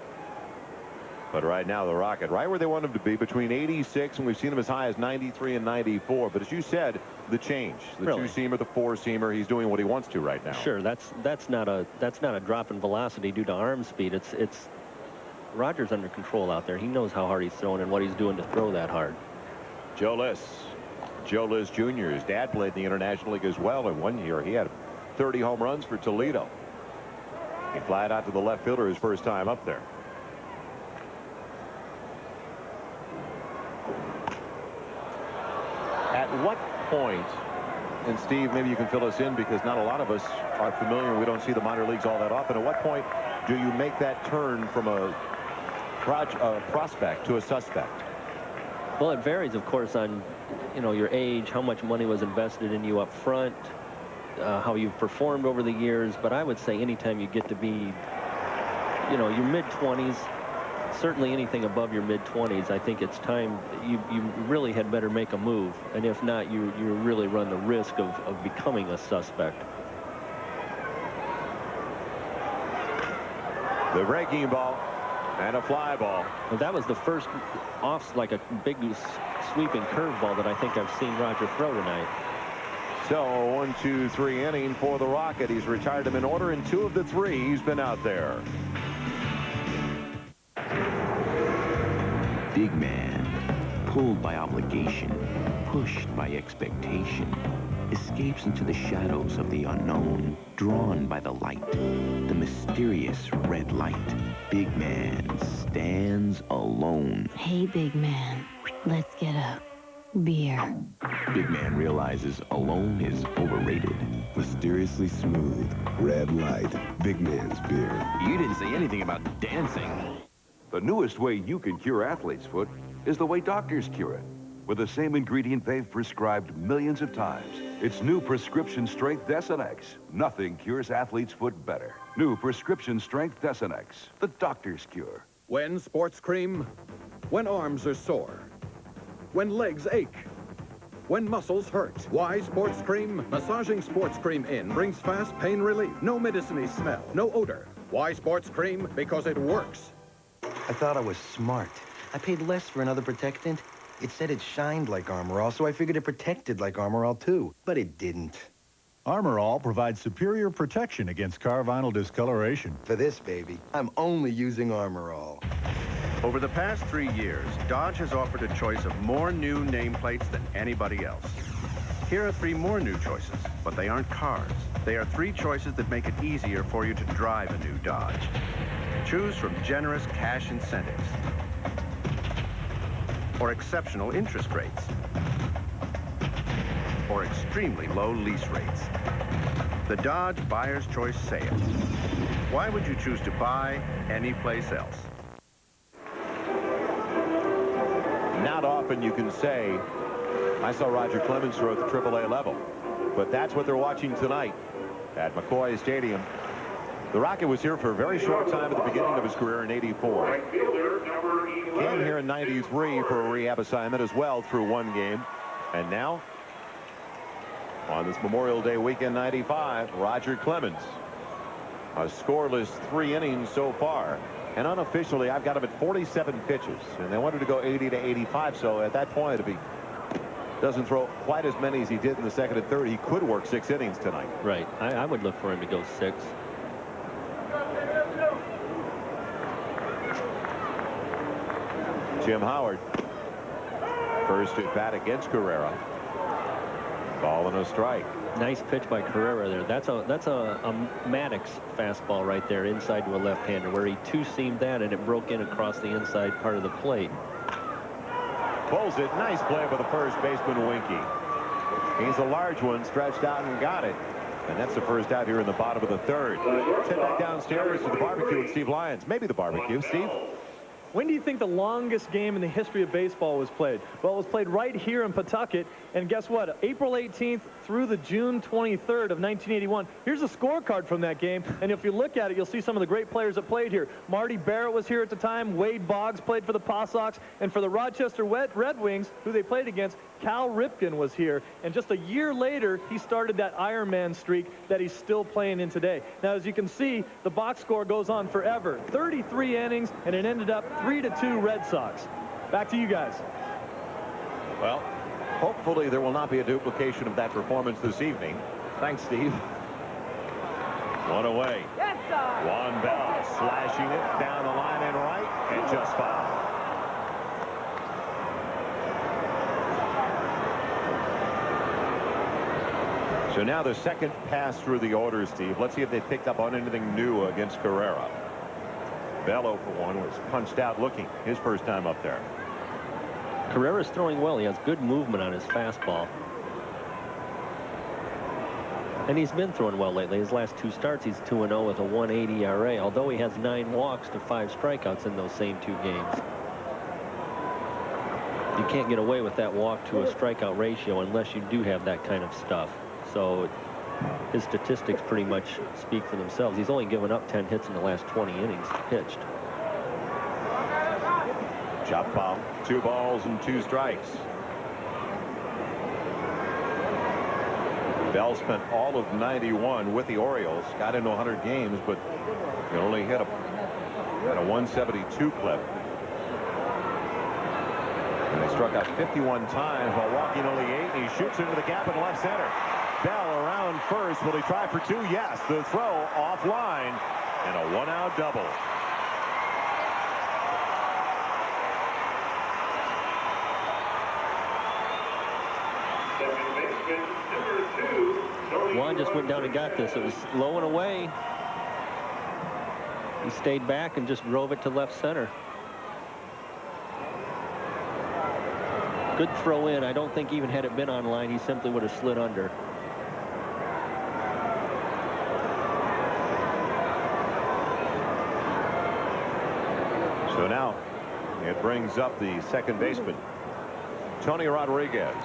But right now, the Rocket, right where they want him to be, between 86, and we've seen him as high as 93 and 94. But as you said, the change, the Really? 2-seamer, the 4-seamer, he's doing what he wants to right now. Sure, that's not a drop in velocity due to arm speed. It's Rogers under control out there. He knows how hard he's throwing and what he's doing to throw that hard. Joe Liss Jr. His dad played in the International League as well. In 1 year, he had 30 home runs for Toledo. He flied out to the left fielder his first time up there. At what point, and Steve, maybe you can fill us in because not a lot of us are familiar, we don't see the minor leagues all that often. At what point do you make that turn from a prospect to a suspect? Well, it varies, of course, on your age, how much money was invested in you up front, how you've performed over the years. But I would say anytime you get to be your mid-20s, certainly anything above your mid-20s, I think it's time you really had better make a move. And if not, you really run the risk of becoming a suspect. The breaking ball and a fly ball. Well, that was the first like a big sweeping curveball that I think I've seen Roger throw tonight. So 1, 2, 3 inning for the Rocket. He's retired him in order in 2 of the 3 he's been out there. Big man, pulled by obligation, pushed by expectation, escapes into the shadows of the unknown, drawn by the light, the mysterious red light. Big man stands alone. Hey, big man, let's get a beer. Big man realizes alone is overrated. Mysteriously smooth, red light, big man's beer. You didn't say anything about dancing. The newest way you can cure athlete's foot is the way doctors cure it. With the same ingredient they've prescribed millions of times. It's new prescription strength Desonex. Nothing cures athlete's foot better. New prescription strength Desonex, the doctor's cure. When sports cream, when arms are sore, when legs ache, when muscles hurt. Why sports cream? Massaging sports cream in brings fast pain relief. No medicine-y smell, no odor. Why sports cream? Because it works. I thought I was smart. I paid less for another protectant. It said it shined like Armor All, so I figured it protected like Armor All too. But it didn't. Armor All provides superior protection against car vinyl discoloration. For this, baby, I'm only using Armor All. Over the past 3 years, Dodge has offered a choice of more new nameplates than anybody else. Here are 3 more new choices, but they aren't cars. They are 3 choices that make it easier for you to drive a new Dodge. Choose from generous cash incentives or exceptional interest rates or extremely low lease rates. The Dodge Buyer's Choice Sale. Why would you choose to buy anyplace else? Not often you can say, I saw Roger Clemens throw at the AAA level. But that's what they're watching tonight at McCoy Stadium. The Rocket was here for a very short time at the beginning of his career in '84. Came here in '93 for a rehab assignment as well through 1 game. And now, on this Memorial Day weekend '95, Roger Clemens. A scoreless 3 innings so far. And unofficially, I've got him at 47 pitches. And they wanted to go 80 to 85. So at that point, if he doesn't throw quite as many as he did in the second and third, he could work 6 innings tonight. Right. I would look for him to go 6. Jim Howard. First at bat against Carrera. Ball and a strike. Nice pitch by Carrera there. That's a Maddox fastball right there inside to a left-hander where he two-seamed that and it broke in across the inside part of the plate. Pulls it. Nice play by the first baseman, Winky. He's a large one, stretched out and got it. And that's the first out here in the bottom of the 3rd. Send back downstairs to the barbecue with Steve Lyons. Maybe the barbecue. Steve? When do you think the longest game in the history of baseball was played? Well, it was played right here in Pawtucket. And guess what? April 18th through the June 23rd of 1981. Here's a scorecard from that game. And if you look at it, you'll see some of the great players that played here. Marty Barrett was here at the time. Wade Boggs played for the Paw Sox. And for the Rochester Red Wings, who they played against, Cal Ripken was here. And just a year later, he started that Ironman streak that he's still playing in today. Now, as you can see, the box score goes on forever. 33 innings, and it ended up 3-2 Red Sox. Back to you guys. Well, hopefully there will not be a duplication of that performance this evening. Thanks, Steve. 1 away. Yes, sir. Juan Bell slashing it down the line and right, and just foul. So now the second pass through the order, Steve. Let's see if they picked up on anything new against Carrera. Bello, for one, was punched out looking his first time up there. Carrera's throwing well. He has good movement on his fastball. And he's been throwing well lately. His last 2 starts, he's 2-0 with a 1.80 ERA, although he has 9 walks to 5 strikeouts in those same 2 games. You can't get away with that walk to a strikeout ratio unless you do have that kind of stuff. So his statistics pretty much speak for themselves. He's only given up 10 hits in the last 20 innings pitched. Chop foul, 2 balls and 2 strikes. Bell spent all of 91 with the Orioles. Got into 100 games, but he only hit a 172 clip. And they struck out 51 times while walking only 8. And he shoots into the gap in left center. Bell around first. Will he try for two? Yes. The throw offline, and a one-out double. Juan just went down and got this. It was low and away. He stayed back and just drove it to left center. Good throw in. I don't think even had it been on line, he simply would have slid under. So now it brings up the second baseman, Tony Rodriguez.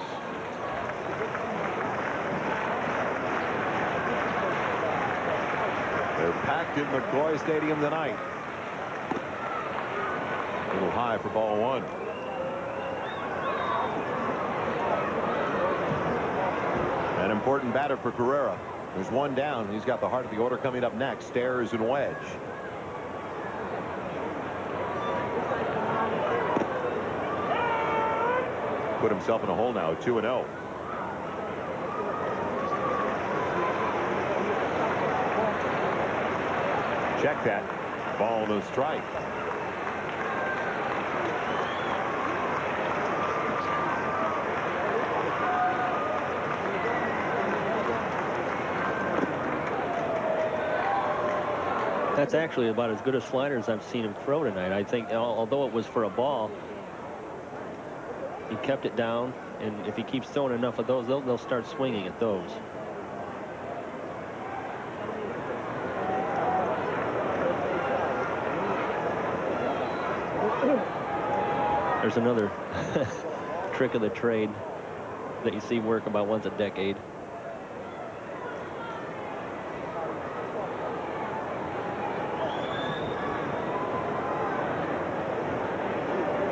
They're packed in McCoy Stadium tonight. A little high for ball one. An important batter for Carrera. There's one down. He's got the heart of the order coming up next. Stairs and Wedge. Put himself in a hole now, 2-0. Check that. Ball and a strike. That's actually about as good a slider as I've seen him throw tonight. I think, although it was for a ball, he kept it down, and if he keeps throwing enough of those, they'll start swinging at those. There's another trick of the trade that you see work about once a decade.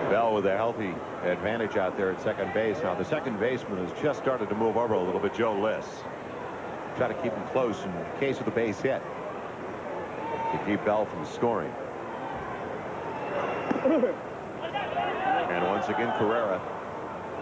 Bell with a healthy advantage out there at second base. Now the second baseman has just started to move over a little bit, Joe Liss. Try to keep him close in case of the base hit to keep Bell from scoring. And once again, Carrera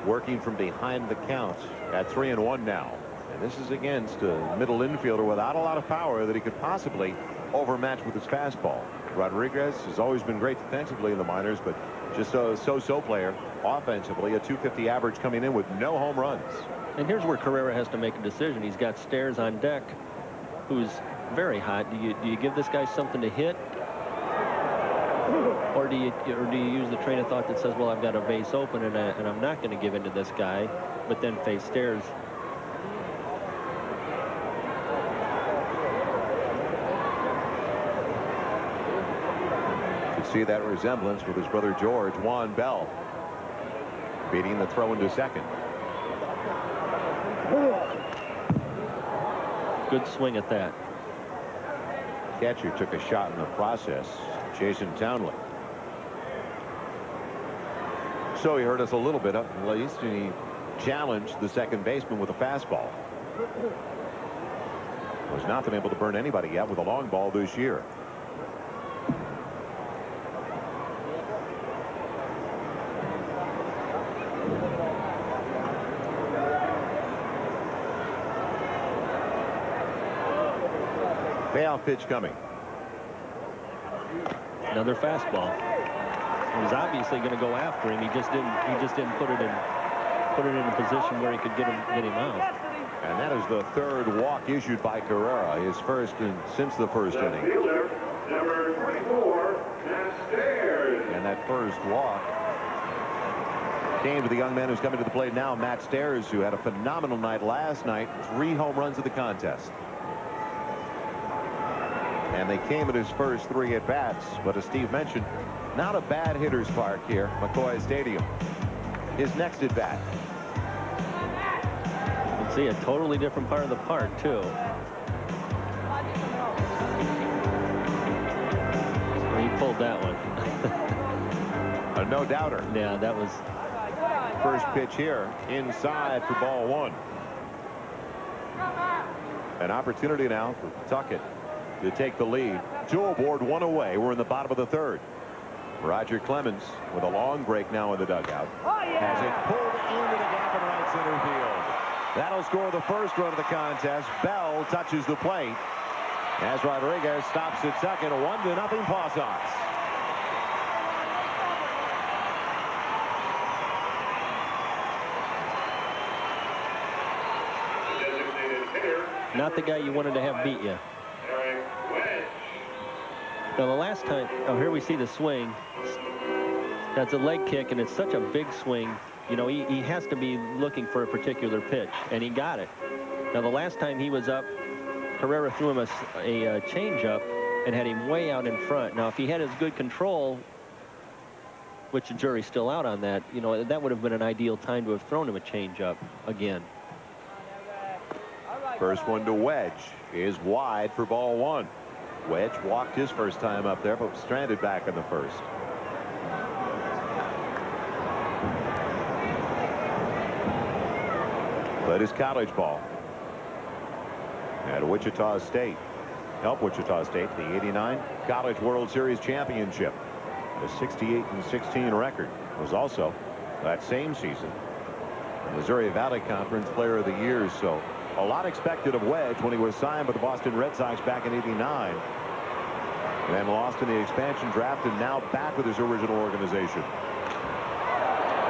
working from behind the count at 3-1 now. And this is against a middle infielder without a lot of power that he could possibly overmatch with his fastball. Rodriguez has always been great defensively in the minors, but just a so-so player offensively. A .250 average coming in with no home runs. And here's where Carrera has to make a decision. He's got Stairs on deck, who's very hot. Do you give this guy something to hit? Or do you use the train of thought that says, well, I've got a base open and I'm not going to give in to this guy, but then face Stairs? You could see that resemblance with his brother George. Juan Bell beating the throw into second. Good swing at that. Catcher took a shot in the process. Jason Townley. So he hurt us a little bit at least, and he challenged the second baseman with a fastball. Was not been able to burn anybody yet with a long ball this year. Payoff pitch coming. Another fastball. He was obviously going to go after him. He just didn't put it in a position where he could get him out. And that is the third walk issued by Carrera, his first since the first inning. Fielder, number 24, Matt Stairs. And that first walk came to the young man who's coming to the plate now, Matt Stairs, who had a phenomenal night last night. 3 home runs at the contest. And they came at his first 3 at-bats. But as Steve mentioned, not a bad hitter's park here, McCoy Stadium. His next at-bat. You can see a totally different part of the park, too. He pulled that one. A no-doubter. Yeah, that was... First pitch here, inside for ball 1. An opportunity now for Pawtucket to take the lead. 2 aboard, 1 away. We're in the bottom of the 3rd. Roger Clemens with a long break now in the dugout. Has it pulled into the gap in right center field. That'll score the first run of the contest. Bell touches the plate as Rodriguez stops at second. 1-0 Paw Sox. Not the guy you wanted to have beat you. Now the last time, oh, here we see the swing. That's a leg kick, and it's such a big swing. You know, he has to be looking for a particular pitch, and he got it. Now the last time he was up, Carrera threw him a changeup and had him way out in front. Now if he had his good control, which the jury's still out on that, you know, that would have been an ideal time to have thrown him a changeup again. First one to Wedge is wide for ball one. Wedge walked his first time up there, but was stranded back in the first. But his college ball at Wichita State. Helped Wichita State the '89 College World Series Championship. The 68-16 record was also that same season the Missouri Valley Conference Player of the Year. So a lot expected of Wedge when he was signed by the Boston Red Sox back in '89. And then lost in the expansion draft, and now back with his original organization.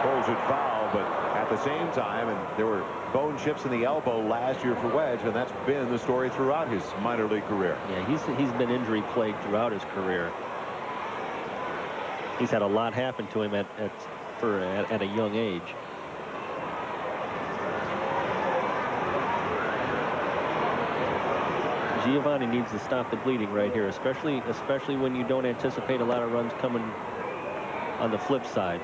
Pulls it foul, but at the same time, and there were bone chips in the elbow last year for Wedge, and that's been the story throughout his minor league career. Yeah, he's been injury plagued throughout his career. He's had a lot happen to him at a young age. Giovanni needs to stop the bleeding right here, especially when you don't anticipate a lot of runs coming on the flip side.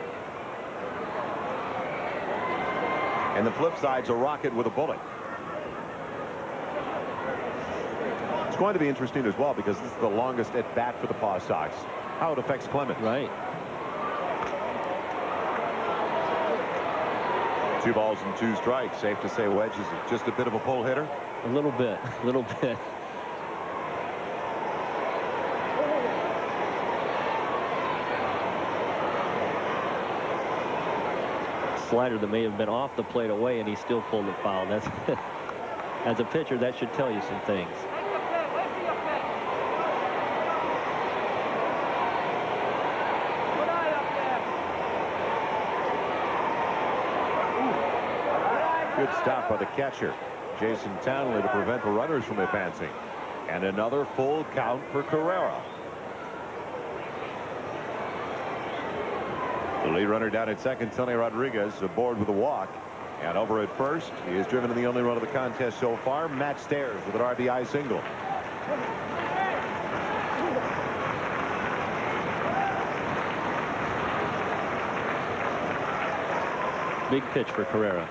And the flip side's a rocket with a bullet. It's going to be interesting as well because this is the longest at bat for the Paw Sox. How it affects Clemens. Right. 2 balls and 2 strikes. Safe to say Wedge is just a bit of a pull hitter. A little bit. Slider that may have been off the plate away, and he still pulled it foul. That's as a pitcher, that should tell you some things. Good stop by the catcher, Jason Townley, to prevent the runners from advancing. And another full count for Carrera. The lead runner down at second, Tony Rodriguez, aboard with a walk. And over at first, he has driven in the only run of the contest so far, Matt Stairs with an RBI single. Big pitch for Carrera.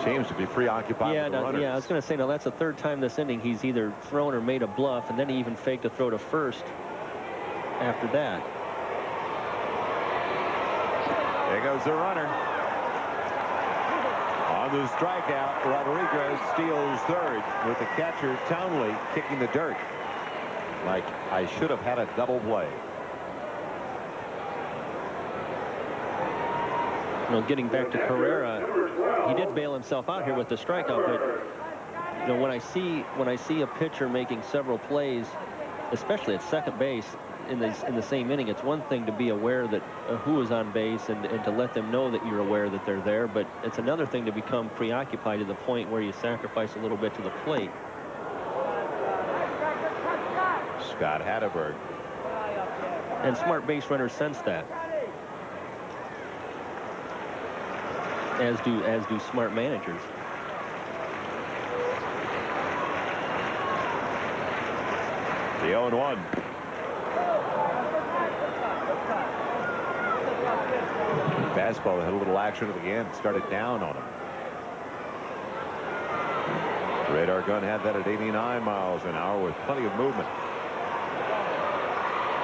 Seems to be preoccupied with the runners. Yeah, I was going to say, now that's the third time this inning he's either thrown or made a bluff, and then he even faked a throw to first after that. There goes the runner. On the strikeout, Rodriguez steals third with the catcher Townley kicking the dirt. Like, I should have had a double play. You know, getting back to Carrera, he did bail himself out here with the strikeout, but you know, when I see a pitcher making several plays, especially at second base in the same inning, it's one thing to be aware that who is on base and to let them know that you're aware that they're there, but it's another thing to become preoccupied to the point where you sacrifice a little bit to the plate. Scott Hatteberg. And smart base runners sense that. As do smart managers. The 0-1. Fastball had a little action at the end. Started down on him. Radar gun had that at 89 miles an hour with plenty of movement.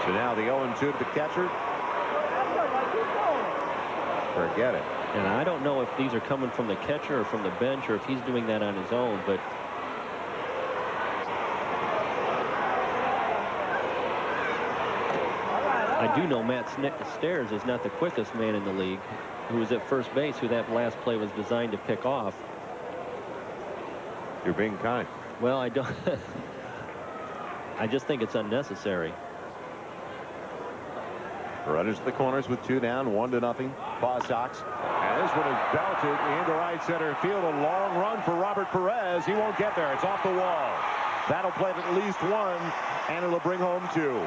So now the 0-2 to the catcher. Forget it. And I don't know if these are coming from the catcher or from the bench or if he's doing that on his own, but do know Matt Stairs is not the quickest man in the league, who was at first base, who that last play was designed to pick off. You're being kind. Well, I don't. I just think it's unnecessary. Runners to the corners with 2 down, 1-0. Paw Sox. And this one is belted into right center field. A long run for Robert Perez. He won't get there. It's off the wall. That'll play at least 1, and it'll bring home 2.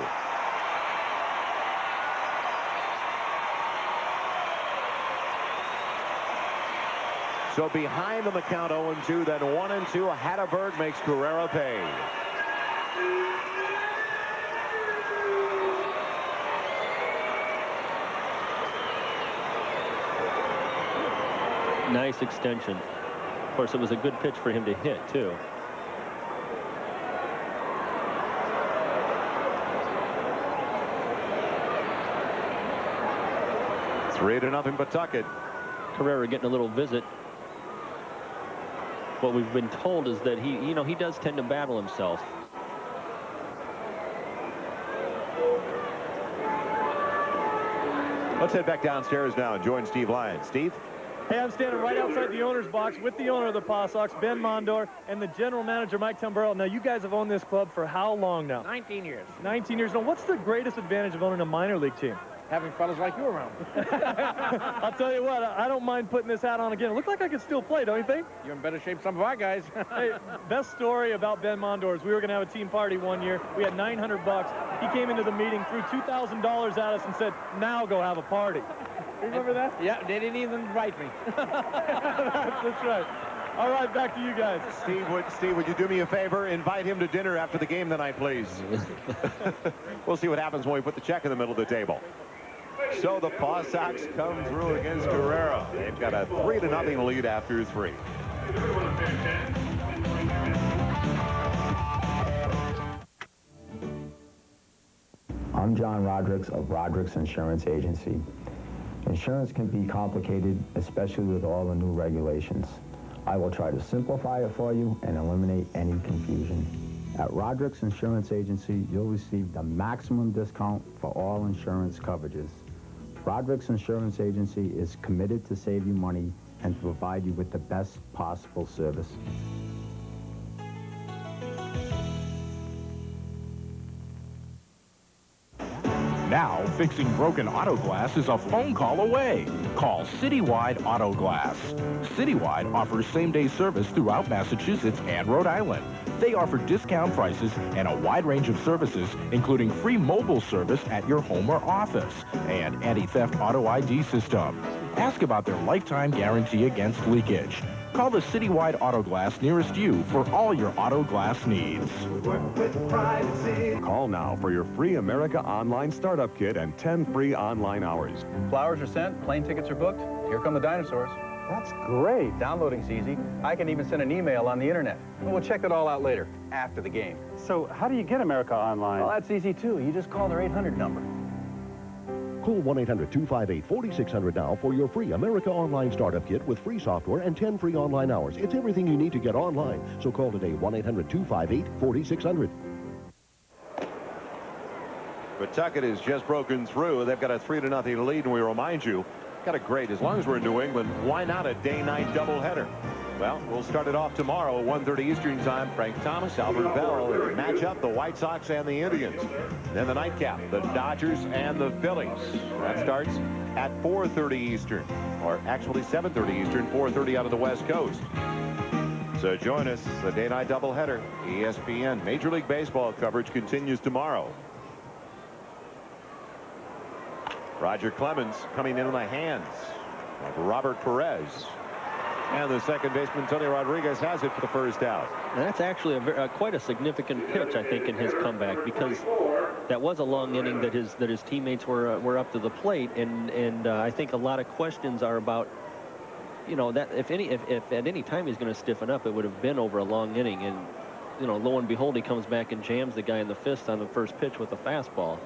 So behind on the count 0-2, then 1-2. Hatterberg makes Carrera pay. Nice extension. Of course, it was a good pitch for him to hit, too. Three to nothing Pawtucket. Carrera getting a little visit. What we've been told is that he does tend to battle himself. Let's head back downstairs now and join Steve Lyons. Steve? Hey, I'm standing right outside the owner's box with the owner of the Paw Sox, Ben Mondor, and the general manager, Mike Tamburello. Now, you guys have owned this club for how long now? 19 years. 19 years. Now, what's the greatest advantage of owning a minor league team? Having fellas like you around. I'll tell you what, I don't mind putting this hat on again. It looks like I could still play, don't you think? You're in better shape than some of our guys. Hey, best story about Ben Mondor is we were going to have a team party one year. We had $900. He came into the meeting, threw $2,000 at us and said, now go have a party. Remember that? Yeah, they didn't even invite me. That's right. All right, back to you guys. Steve, would you do me a favor? Invite him to dinner after the game tonight, please. We'll see what happens when we put the check in the middle of the table. So the Paw Sox come through against Carrera. They've got a 3-0 lead after 3. I'm John Rodrigues of Rodrigues Insurance Agency. Insurance can be complicated, especially with all the new regulations. I will try to simplify it for you and eliminate any confusion. At Rodrigues Insurance Agency, you'll receive the maximum discount for all insurance coverages. Rodrigues Insurance Agency is committed to save you money and to provide you with the best possible service. Now, fixing broken auto glass is a phone call away. Call Citywide Auto Glass. Citywide offers same-day service throughout Massachusetts and Rhode Island. They offer discount prices and a wide range of services, including free mobile service at your home or office and anti-theft auto ID system. Ask about their lifetime guarantee against leakage. Call the Citywide Auto Glass nearest you for all your auto glass needs. Call now for your free America Online Startup Kit and 10 free online hours. Flowers are sent, plane tickets are booked. Here come the dinosaurs. That's great. Downloading's easy. I can even send an email on the internet. We'll check it all out later, after the game. So how do you get America Online? Well, that's easy, too. You just call their 800 number. Call 1-800-258-4600 now for your free America Online Startup Kit with free software and 10 free online hours. It's everything you need to get online. So call today, 1-800-258-4600. Pawtucket has just broken through. They've got a 3-0 lead, and we remind you, got a great, as long as we're in New England, why not a day-night doubleheader? Well, we'll start it off tomorrow, 1:30 Eastern time. Frank Thomas, Albert Bell match up the White Sox and the Indians. Then the nightcap, the Dodgers and the Phillies. That starts at 4:30 Eastern, or actually 7:30 Eastern, 4:30 out of the West Coast. So join us, the day-night doubleheader. ESPN Major League Baseball coverage continues tomorrow. Roger Clemens coming in on the hands of Robert Perez. And the second baseman, Tony Rodriguez, has it for the first out. And that's actually quite a significant pitch, I think, in his comeback, because that was a long inning that his teammates were up to the plate, and I think a lot of questions are about, you know, that if at any time he's going to stiffen up, it would have been over a long inning, and you know, lo and behold, he comes back and jams the guy in the fist on the first pitch with a fastball.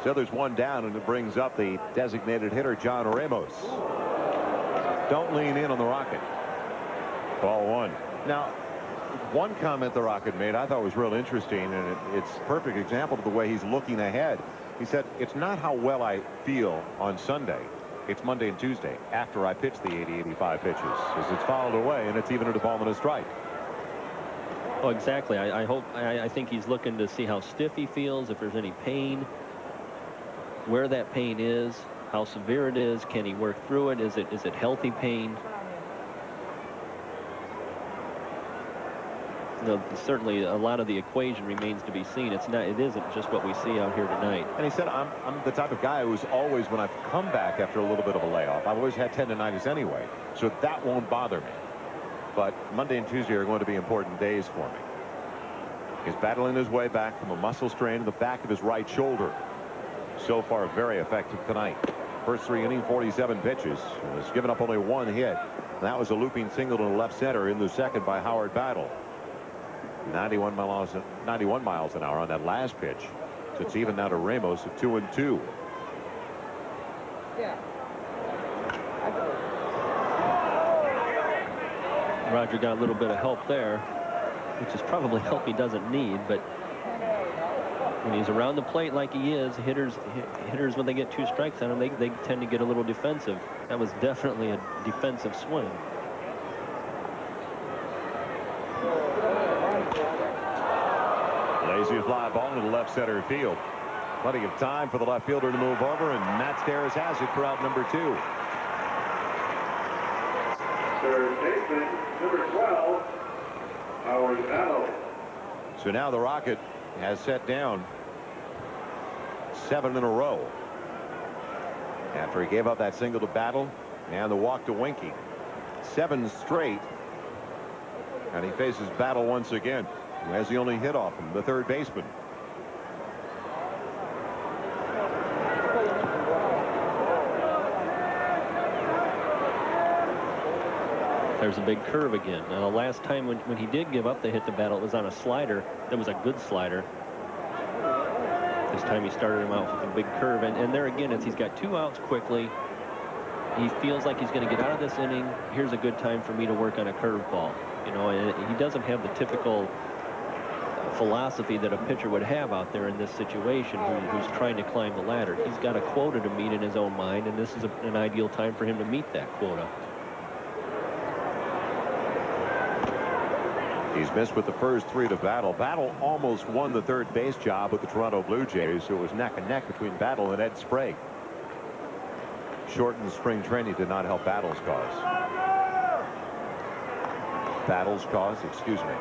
So there's one down, and it brings up the designated hitter, John Ramos. Don't lean in on the Rocket. Ball one. Now, one comment the Rocket made I thought was real interesting, and it's a perfect example of the way he's looking ahead. He said, it's not how well I feel on Sunday. It's Monday and Tuesday after I pitch the 80-85 pitches. As it's fouled away, and it's even at a ball and a strike. Oh, exactly. I think he's looking to see how stiff he feels, if there's any pain, where that pain is, how severe it is. Can he work through it? Is it healthy pain? No, certainly a lot of the equation remains to be seen. It isn't just what we see out here tonight. And he said, I'm the type of guy who's always, when I've come back after a little bit of a layoff, I've always had tendonitis anyway, so that won't bother me. But Monday and Tuesday are going to be important days for me. He's battling his way back from a muscle strain in the back of his right shoulder. So far, very effective tonight. First 3 innings, 47 pitches. Has given up only 1 hit. That was a looping single to the left center in the second by Howard Battle. 91 miles an hour on that last pitch. So it's even now to Ramos at 2-2. Roger got a little bit of help there, which is probably help he doesn't need, but when he's around the plate like he is, hitters when they get 2 strikes on him, they tend to get a little defensive. That was definitely a defensive swing. Lazy fly ball into the left center field. Plenty of time for the left fielder to move over, and Matt Stairs has it for out number 2. Third baseman, number 12, Howard Battle. So now the Rocket has set down 7 in a row. After he gave up that single to Battle and the walk to Winky. 7 straight. And he faces Battle once again, who has the only hit off him, the third baseman. There's a big curve again. Now, the last time when he did give up the hit to Battle, it was on a slider. That was a good slider. This time he started him out with a big curve. And there again, as he's got 2 outs quickly, he feels like he's going to get out of this inning. Here's a good time for me to work on a curveball. You know, and he doesn't have the typical philosophy that a pitcher would have out there in this situation who's trying to climb the ladder. He's got a quota to meet in his own mind, and this is an ideal time for him to meet that quota. He's missed with the first 3 to Battle. Battle almost won the third base job with the Toronto Blue Jays, so it was neck and neck between Battle and Ed Sprague. Shortened spring training did not help Battle's cause. Battle's cause, excuse me.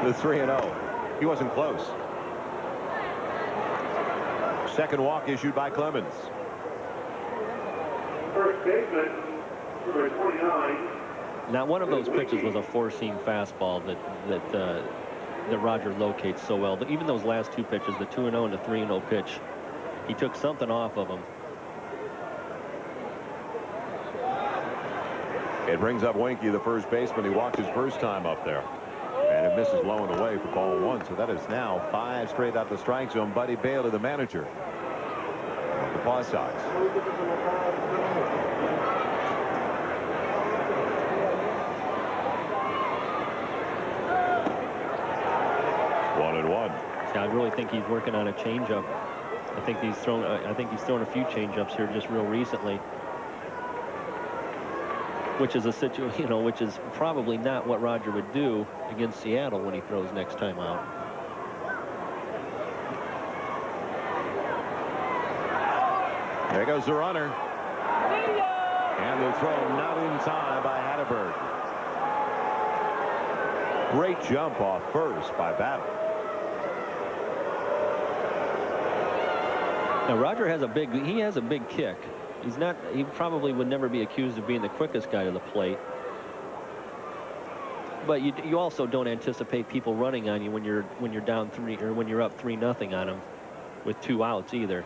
The 3-0. He wasn't close. Second walk issued by Clemens. First baseman, number 29. Now, one of those pitches was a 4-seam fastball that Roger locates so well. But even those last 2 pitches, the 2-0 and the 3-0 pitch, he took something off of them. It brings up Winky, the first baseman. He walked his first time up there. And it misses low and away for ball 1. So that is now 5 straight out the strike zone. Buddy Bailey, the manager of the Paw Sox. I really think he's working on a changeup. I think he's thrown a few changeups here just real recently, which is a situation, you know, which is probably not what Roger would do against Seattle when he throws next time out. There goes the runner, and the throw not in time by Hatterberg. Great jump off first by Battle. Now Roger has a big kick. He probably would never be accused of being the quickest guy to the plate. But you also don't anticipate people running on you when you're down 3 or when you're up 3-0 on them with 2 outs either.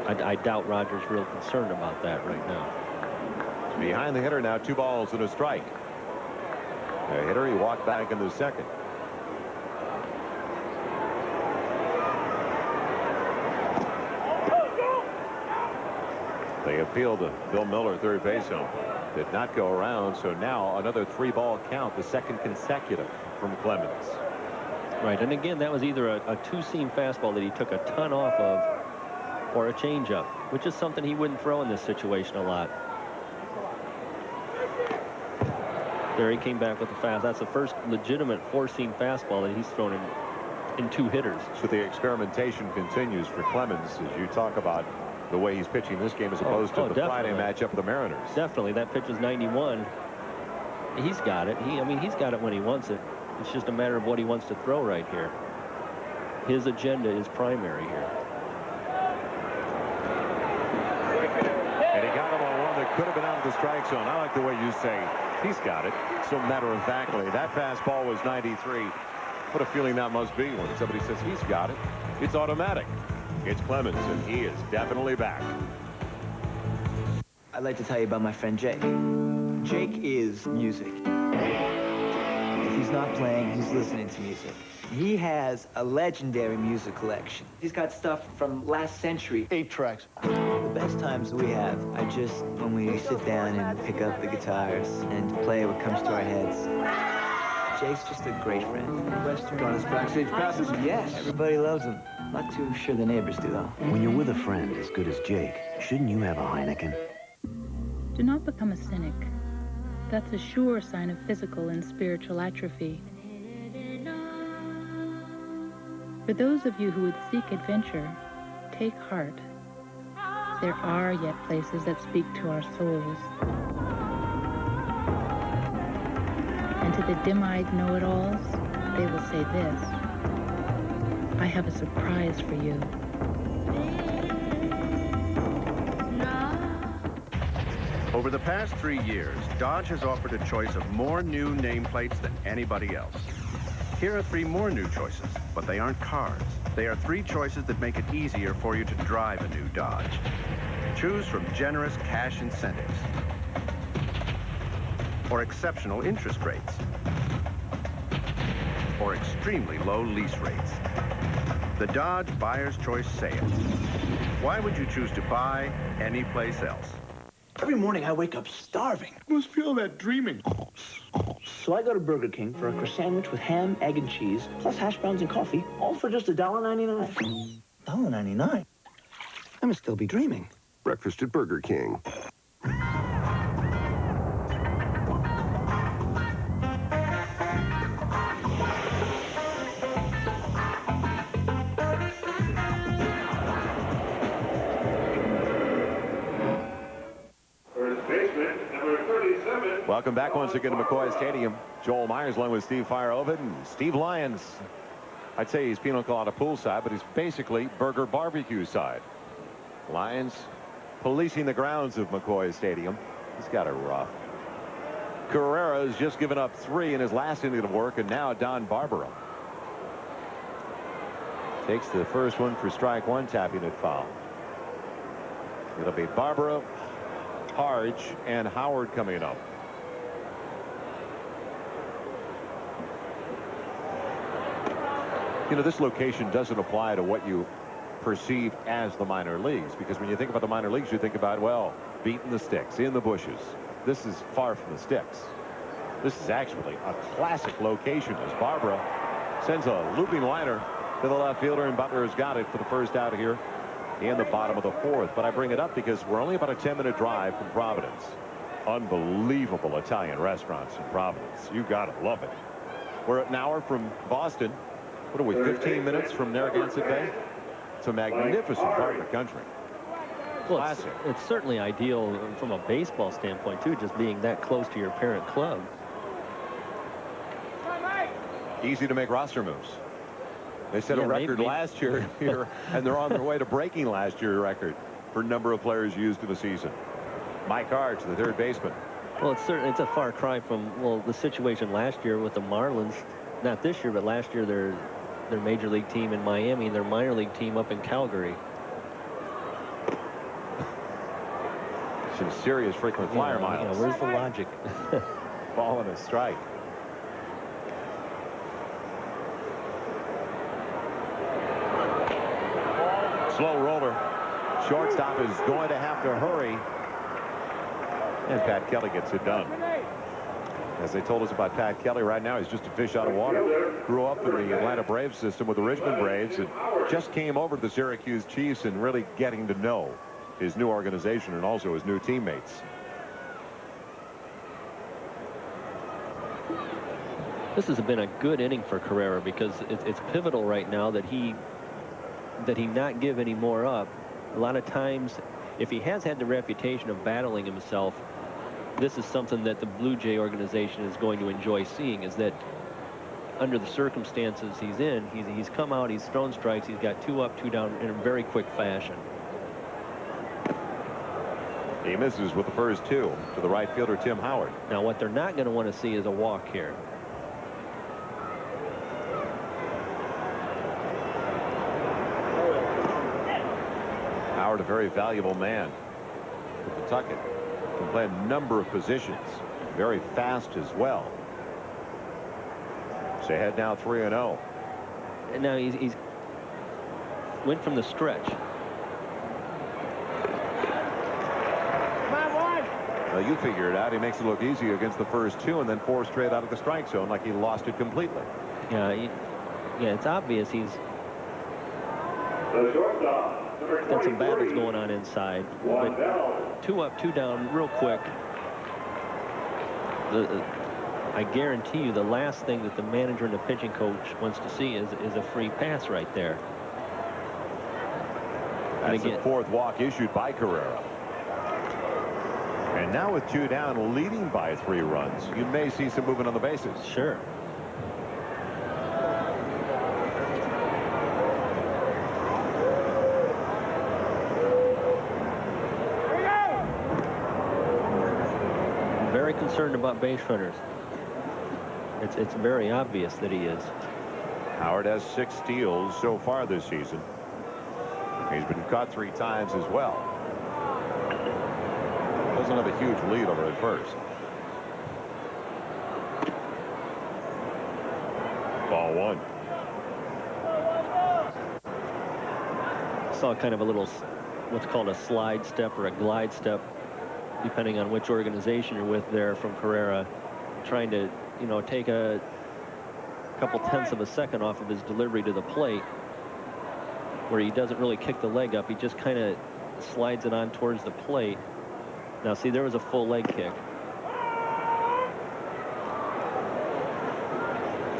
I doubt Roger's real concerned about that right now. Behind the hitter now, 2 balls and a strike. The hitter, he walked back in the second. They appealed to Bill Miller, third base home. Did not go around, so now another 3-ball count, the second consecutive from Clemens. Right, and again, that was either a two-seam fastball that he took a ton off of, or a changeup, which is something he wouldn't throw in this situation a lot. There he came back with the fast. That's the first legitimate 4-seam fastball that he's thrown in 2 hitters. So the experimentation continues for Clemens as you talk about the way he's pitching this game as opposed to the Friday matchup with the Mariners. Definitely. That pitch is 91. He's got it. I mean, he's got it when he wants it. It's just a matter of what he wants to throw right here. His agenda is primary here. And he got him on one that could have been out of the strike zone. I like the way you say he's got it so matter-of-factly. That fastball was 93. What a feeling that must be when somebody says he's got it. It's automatic. It's Clemens, and he is definitely back. I'd like to tell you about my friend Jake. Jake is music. If he's not playing, he's listening to music. He has a legendary music collection. He's got stuff from last century. 8 tracks. The best times we have are just when we sit down and pick up the guitars and play what comes to our heads. Jake's just a great friend. Western. Got his backstage passes? Yes. Everybody loves him. Not too sure the neighbors do, though. When you're with a friend as good as Jake, shouldn't you have a Heineken? Do not become a cynic. That's a sure sign of physical and spiritual atrophy. For those of you who would seek adventure, take heart. There are yet places that speak to our souls. And to the dim-eyed know-it-alls, they will say this: I have a surprise for you. Over the past 3 years, Dodge has offered a choice of more new nameplates than anybody else. Here are 3 more new choices, but they aren't cars. They are 3 choices that make it easier for you to drive a new Dodge. Choose from generous cash incentives or exceptional interest rates or extremely low lease rates. The Dodge Buyer's Choice Sale. Why would you choose to buy anyplace else? Every morning I wake up starving. I must feel that dreaming. So I go to Burger King for a croissant sandwich with ham, egg, and cheese, plus hash browns and coffee, all for just $1.99. $1.99? I must still be dreaming. Breakfast at Burger King. Welcome back once again to McCoy Stadium. Joel Myers along with Steve Fireoven and Steve Lyons. I'd say he's Pina Colada poolside, but he's basically Burger Barbecue side. Lyons policing the grounds of McCoy Stadium. He's got it rough. Carrera has just given up 3 in his last inning of work, and now Don Barbara takes the first one for strike 1, tapping it foul. It'll be Barbara, Harge, and Howard coming up. You know, this location doesn't apply to what you perceive as the minor leagues, because when you think about the minor leagues, you think about, well, beating the sticks, in the bushes. This is far from the sticks. This is actually a classic location as Barbara sends a looping liner to the left fielder, and Butler has got it for the first out here in the bottom of the 4th. But I bring it up because we're only about a 10-minute drive from Providence. Unbelievable Italian restaurants in Providence. You gotta love it. We're an hour from Boston. What are we, 15 minutes from Narragansett Bay? It's a magnificent part of the country. Well, it's certainly ideal from a baseball standpoint, too, just being that close to your parent club. Easy to make roster moves. They set a record last year here, and they're on their way to breaking last year's record for number of players used in a season. Mike Arch, the third baseman. Well, it's a far cry from, well, the situation last year with the Marlins. Not this year, but last year their major league team in Miami and their minor league team up in Calgary. Some serious frequent flyer miles. Where's the logic? Ball and a strike. Slow roller. shortstop is going to have to hurry. And Pat Kelly gets it done. As they told us about Pat Kelly, right now he's just a fish out of water. Grew up in the Atlanta Braves system with the Richmond Braves and just came over to the Syracuse Chiefs and really getting to know his new organization and also his new teammates. This has been a good inning for Carrera because it's pivotal right now that he not give any more up. A lot of times, if he has had the reputation of battling himself, this is something that the Blue Jay organization is going to enjoy seeing, is that under the circumstances he's in, he's come out, he's thrown strikes, he's got 2 up, 2 down in a very quick fashion. He misses with the first 2 to the right fielder, Tim Howard. Now, what they're not going to want to see is a walk here. Howard, a very valuable man for Pawtucket. Can play a number of positions. Very fast as well. So ahead now 3-0. And now he's went from the stretch. Well, you figure it out. He makes it look easy against the first 2 and then 4 straight out of the strike zone like he lost it completely. Yeah, yeah, it's obvious he's got some battles going on inside. But 2 up, 2 down real quick. I guarantee you the last thing that the manager and the pitching coach wants to see is a free pass right there. That's the 4th walk issued by Carrera. And now with 2 down, leading by 3 runs, you may see some movement on the bases. Sure. Very concerned about base runners. It's very obvious that he is. Howard has 6 steals so far this season. He's been caught 3 times as well. Doesn't have a huge lead over at first. Ball 1. Saw kind of a little, what's called a slide step or a glide step, depending on which organization you're with there, from Carrera, trying to, you know, take a couple tenths of a second off of his delivery to the plate, where he doesn't really kick the leg up. He just kind of slides it on towards the plate. Now, see, there was a full leg kick.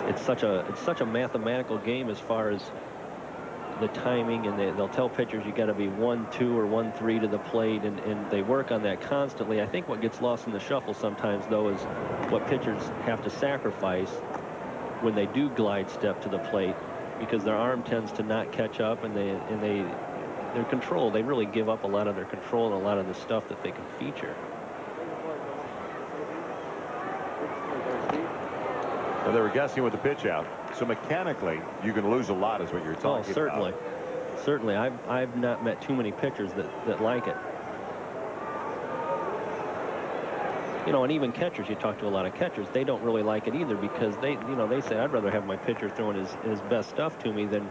It's such a mathematical game as far as the timing, and they'll tell pitchers you got to be 1-2 or 1-3 to the plate, and they work on that constantly. I think what gets lost in the shuffle sometimes, though, is what pitchers have to sacrifice when they do glide step to the plate, because their arm tends to not catch up, and their control, they really give up a lot of their control and a lot of the stuff that they can feature. Well, they were guessing with the pitch out, so mechanically you can lose a lot is what you're talking certainly about. Certainly. I've not met too many pitchers that like it. You know, and even catchers, you talk to a lot of catchers, they don't really like it either, because they say, I'd rather have my pitcher throwing his best stuff to me than.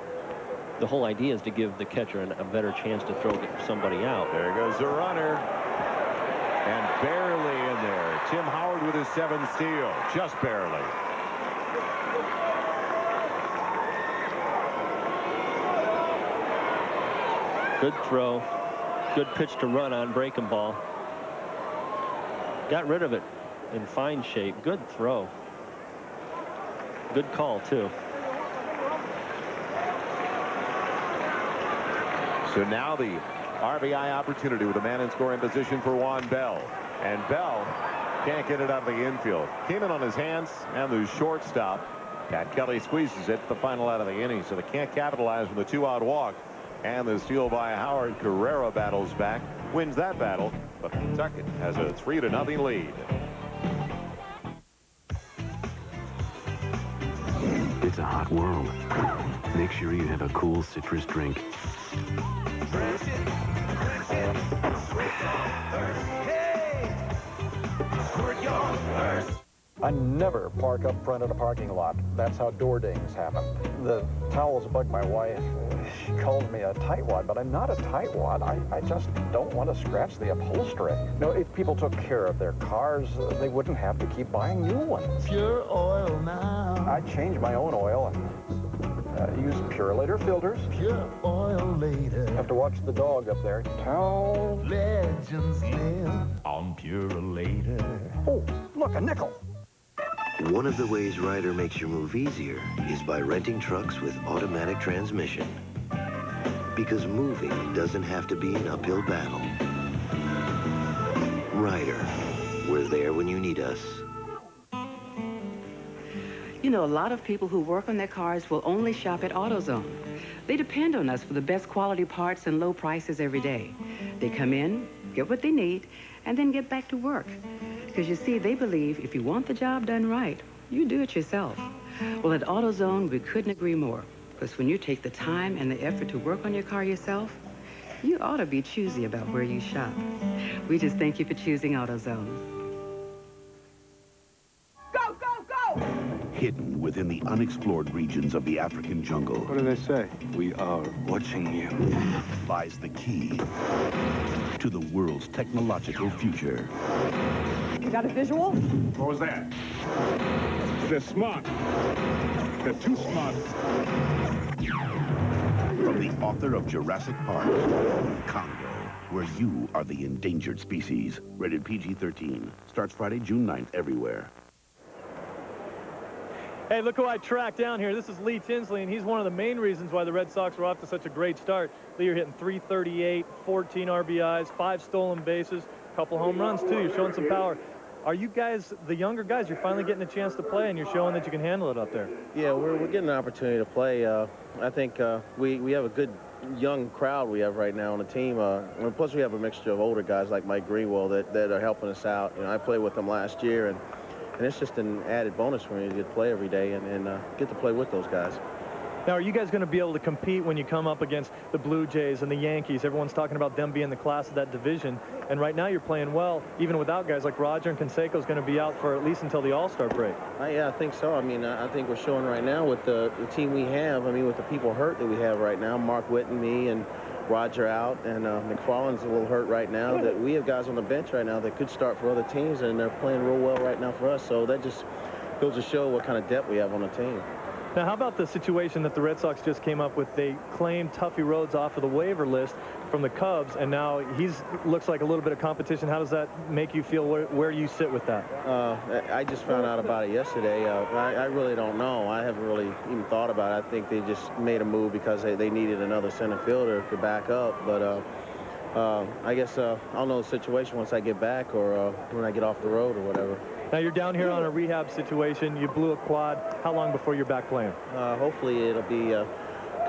The whole idea is to give the catcher a better chance to throw somebody out. There goes the runner. And barely in there. Tim Howard with his 7th steal. Just barely. Good throw. Good pitch to run on, breaking ball. Got rid of it in fine shape. Good throw. Good call, too. So now the RBI opportunity with a man in scoring position for Juan Bell. And Bell can't get it out of the infield. Came in on his hands, and the shortstop, Pat Kelly, squeezes it, the final out of the inning. So they can't capitalize from the 2-out walk. And the steal by Howard. Carrera battles back, wins that battle, but Pawtucket has a 3-0 lead. It's a hot world. Make sure you have a cool citrus drink. I never park up front of the parking lot. That's how door dings happen. The towels bug my wife. She calls me a tightwad, but I'm not a tightwad. I just don't want to scratch the upholstery. No, if people took care of their cars, they wouldn't have to keep buying new ones. Pure oil now. I change my own oil and use Purelator filters. Pure oil later. Have to watch the dog up there. Tell legends live on Purelator. Oh, look, a nickel. One of the ways Ryder makes your move easier is by renting trucks with automatic transmission. Because moving doesn't have to be an uphill battle. Ryder, we're there when you need us. You know, a lot of people who work on their cars will only shop at AutoZone. They depend on us for the best quality parts and low prices every day. They come in, get what they need, and then get back to work. Because you see, they believe if you want the job done right, you do it yourself. Well, at AutoZone, we couldn't agree more. Because when you take the time and the effort to work on your car yourself, you ought to be choosy about where you shop. We just thank you for choosing AutoZone. Go, go, go! Hidden within the unexplored regions of the African jungle. What do they say? We are watching you. Lies the key to the world's technological future. You got a visual? What was that? They're smart. They're too smart. From the author of Jurassic Park, Congo, where you are the endangered species. Rated PG-13. Starts Friday, June 9th, everywhere. Hey, look who I tracked down here. This is Lee Tinsley, and he's one of the main reasons why the Red Sox were off to such a great start. Lee, you're hitting .338, 14 RBIs, 5 stolen bases, a couple home runs, too. You're showing some power. Are you guys, the younger guys, you're finally getting a chance to play, and you're showing that you can handle it up there? Yeah, we're getting an opportunity to play. I think we have a good young crowd we have right now on the team. And plus, we have a mixture of older guys like Mike Greenwell that are helping us out. You know, I played with them last year, and it's just an added bonus for me to get to play every day and get to play with those guys. Now, are you guys going to be able to compete when you come up against the Blue Jays and the Yankees? Everyone's talking about them being the class of that division. And right now you're playing well, even without guys like Roger and Canseco's going to be out for at least until the All-Star break. Yeah, I think so. I mean, I think we're showing right now with the team we have, I mean, with the people hurt that we have right now, Mark Whitten, me, and Roger out, and McFarland's a little hurt right now, that we have guys on the bench right now that could start for other teams, and they're playing real well right now for us. So that just goes to show what kind of depth we have on the team. Now, how about the situation that the Red Sox just came up with? They claimed Tuffy Rhodes off of the waiver list from the Cubs, and now looks like a little bit of competition. How does that make you feel? Where do you sit with that? I just found out about it yesterday. I really don't know. I haven't really even thought about it. I think they just made a move because they needed another center fielder to back up. But I guess I'll know the situation once I get back or when I get off the road or whatever. Now, you're down here on a rehab situation. You blew a quad. How long before you're back playing? Hopefully, it'll be a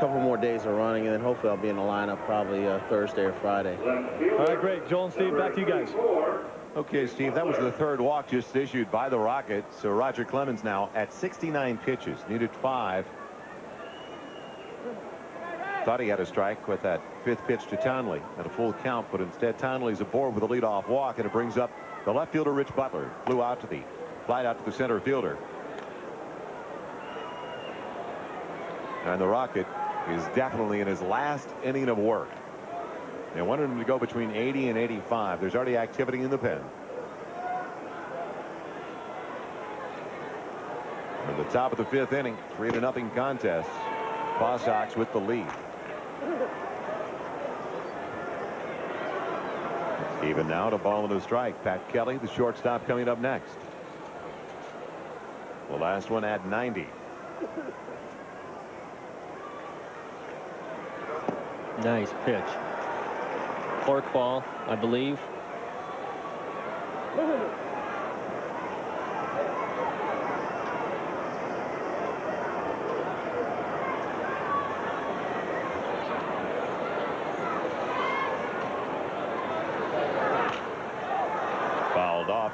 couple more days of running, and then hopefully I'll be in the lineup probably Thursday or Friday. All right, great. Joel and Steve, back to you guys. Okay, Steve, that was the third walk just issued by the Rockets. So Roger Clemens now at 69 pitches, needed 5. Thought he had a strike with that 5th pitch to Townley at a full count, but instead Townley's aboard with a leadoff walk, and it brings up the left fielder, Rich Butler. Flew out to the flight out to the center fielder. And the Rocket is definitely in his last inning of work. They wanted him to go between 80 and 85. There's already activity in the pen. At the top of the 5th inning, 3-0 contest. Paw Sox with the lead. Even now to ball and a strike. Pat Kelly, the shortstop, coming up next. The last one at 90. Nice pitch. Forkball, I believe.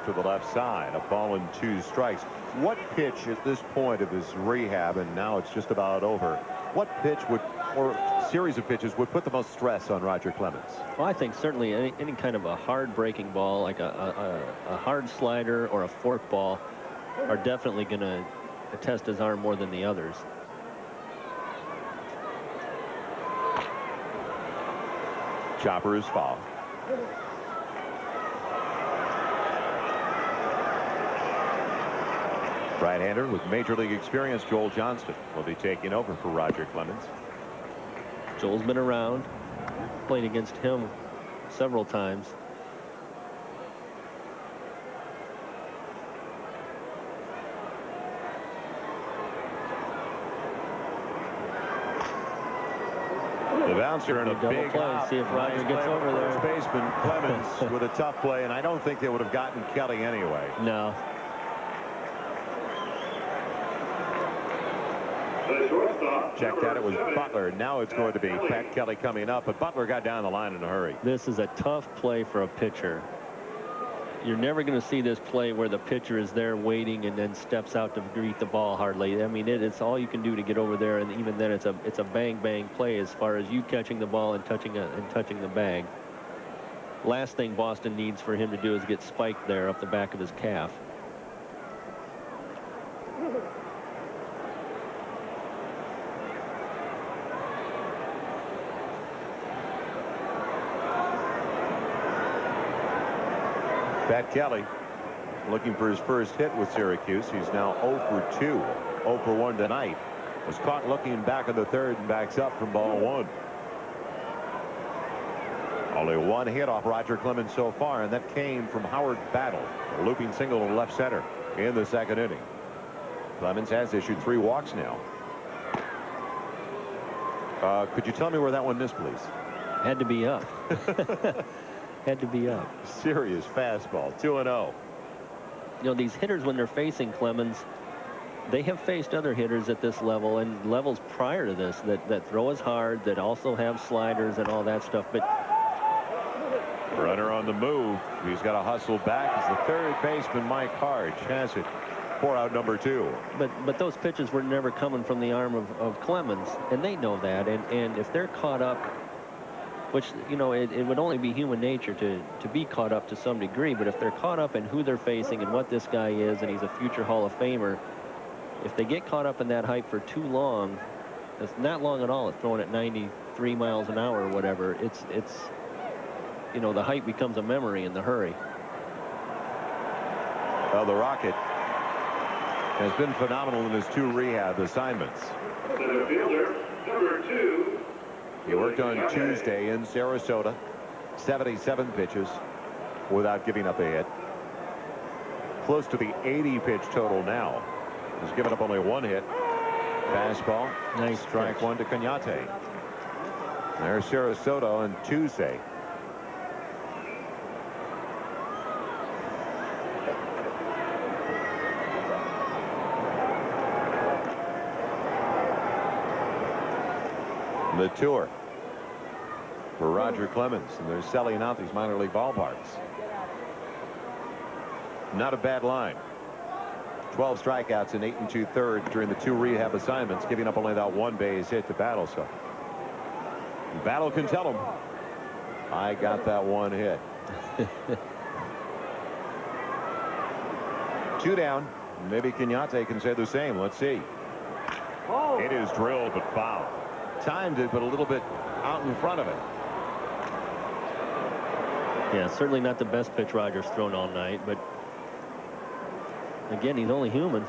To the left side, a ball and 2 strikes. What pitch at this point of his rehab, and now it's just about over, what pitch would, or series of pitches, would put the most stress on Roger Clemens? Well, I think certainly any kind of a hard breaking ball, like a hard slider or a fork ball, are definitely going to test his arm more than the others. Chopper is foul. Right-hander with Major League experience, Joel Johnston, will be taking over for Roger Clemens. Joel's been around, played against him several times. The bouncer in a big play. hop. See if Roger gets over there. First baseman Clemens with a tough play, and I don't think they would have gotten Kelly anyway. No. Check that. It was Butler. Now it's going to be Pat Kelly coming up, but Butler got down the line in a hurry. This is a tough play for a pitcher. You're never going to see this play where the pitcher is there waiting and then steps out to greet the ball hardly. I mean, it's all you can do to get over there, and even then it's a bang bang play as far as you catching the ball and touching the bag. Last thing Boston needs for him to do is get spiked there up the back of his calf. Pat Kelly looking for his first hit with Syracuse. He's now 0 for 2, 0 for 1 tonight. Was caught looking back in the third and backs up from ball one. Only one hit off Roger Clemens so far, and that came from Howard Battle, a looping single to left center in the second inning. Clemens has issued 3 walks now. Could you tell me where that one missed, please? Had to be up. Had to be up. Serious fastball, 2-0. You know, these hitters, when they're facing Clemens, they have faced other hitters at this level and levels prior to this that throw as hard, that also have sliders and all that stuff. But runner on the move. He's got to hustle back as the third baseman Mike Harge has it. 4 out, number 2. But those pitches were never coming from the arm of Clemens, and they know that. And if they're caught up, which, you know, it would only be human nature to be caught up to some degree, but if they're caught up in who they're facing and what this guy is, and he's a future Hall of Famer, if they get caught up in that hype for too long, it's not long at all. It's throwing at 93 miles an hour or whatever. It's you know, the hype becomes a memory in the hurry. Well, the Rocket has been phenomenal in his 2 rehab assignments. Center fielder, number 2. He worked on Tuesday in Sarasota, 77 pitches without giving up a hit. Close to the 80 pitch total now. He's given up only 1 hit. Fastball. Nice strike pitch. 1 to Cañate. There's Sarasota on Tuesday. The tour for Roger Clemens, and they're selling out these minor league ballparks. Not a bad line. 12 strikeouts in 8 2/3 during the 2 rehab assignments, giving up only that 1 base hit to Battle. So Battle can tell him, I got that 1 hit. 2 down. Maybe Cañate can say the same. Let's see. It is drilled but foul. Timed it, but a little bit out in front of it. Yeah, certainly not the best pitch Roger's thrown all night, but again, he's only human.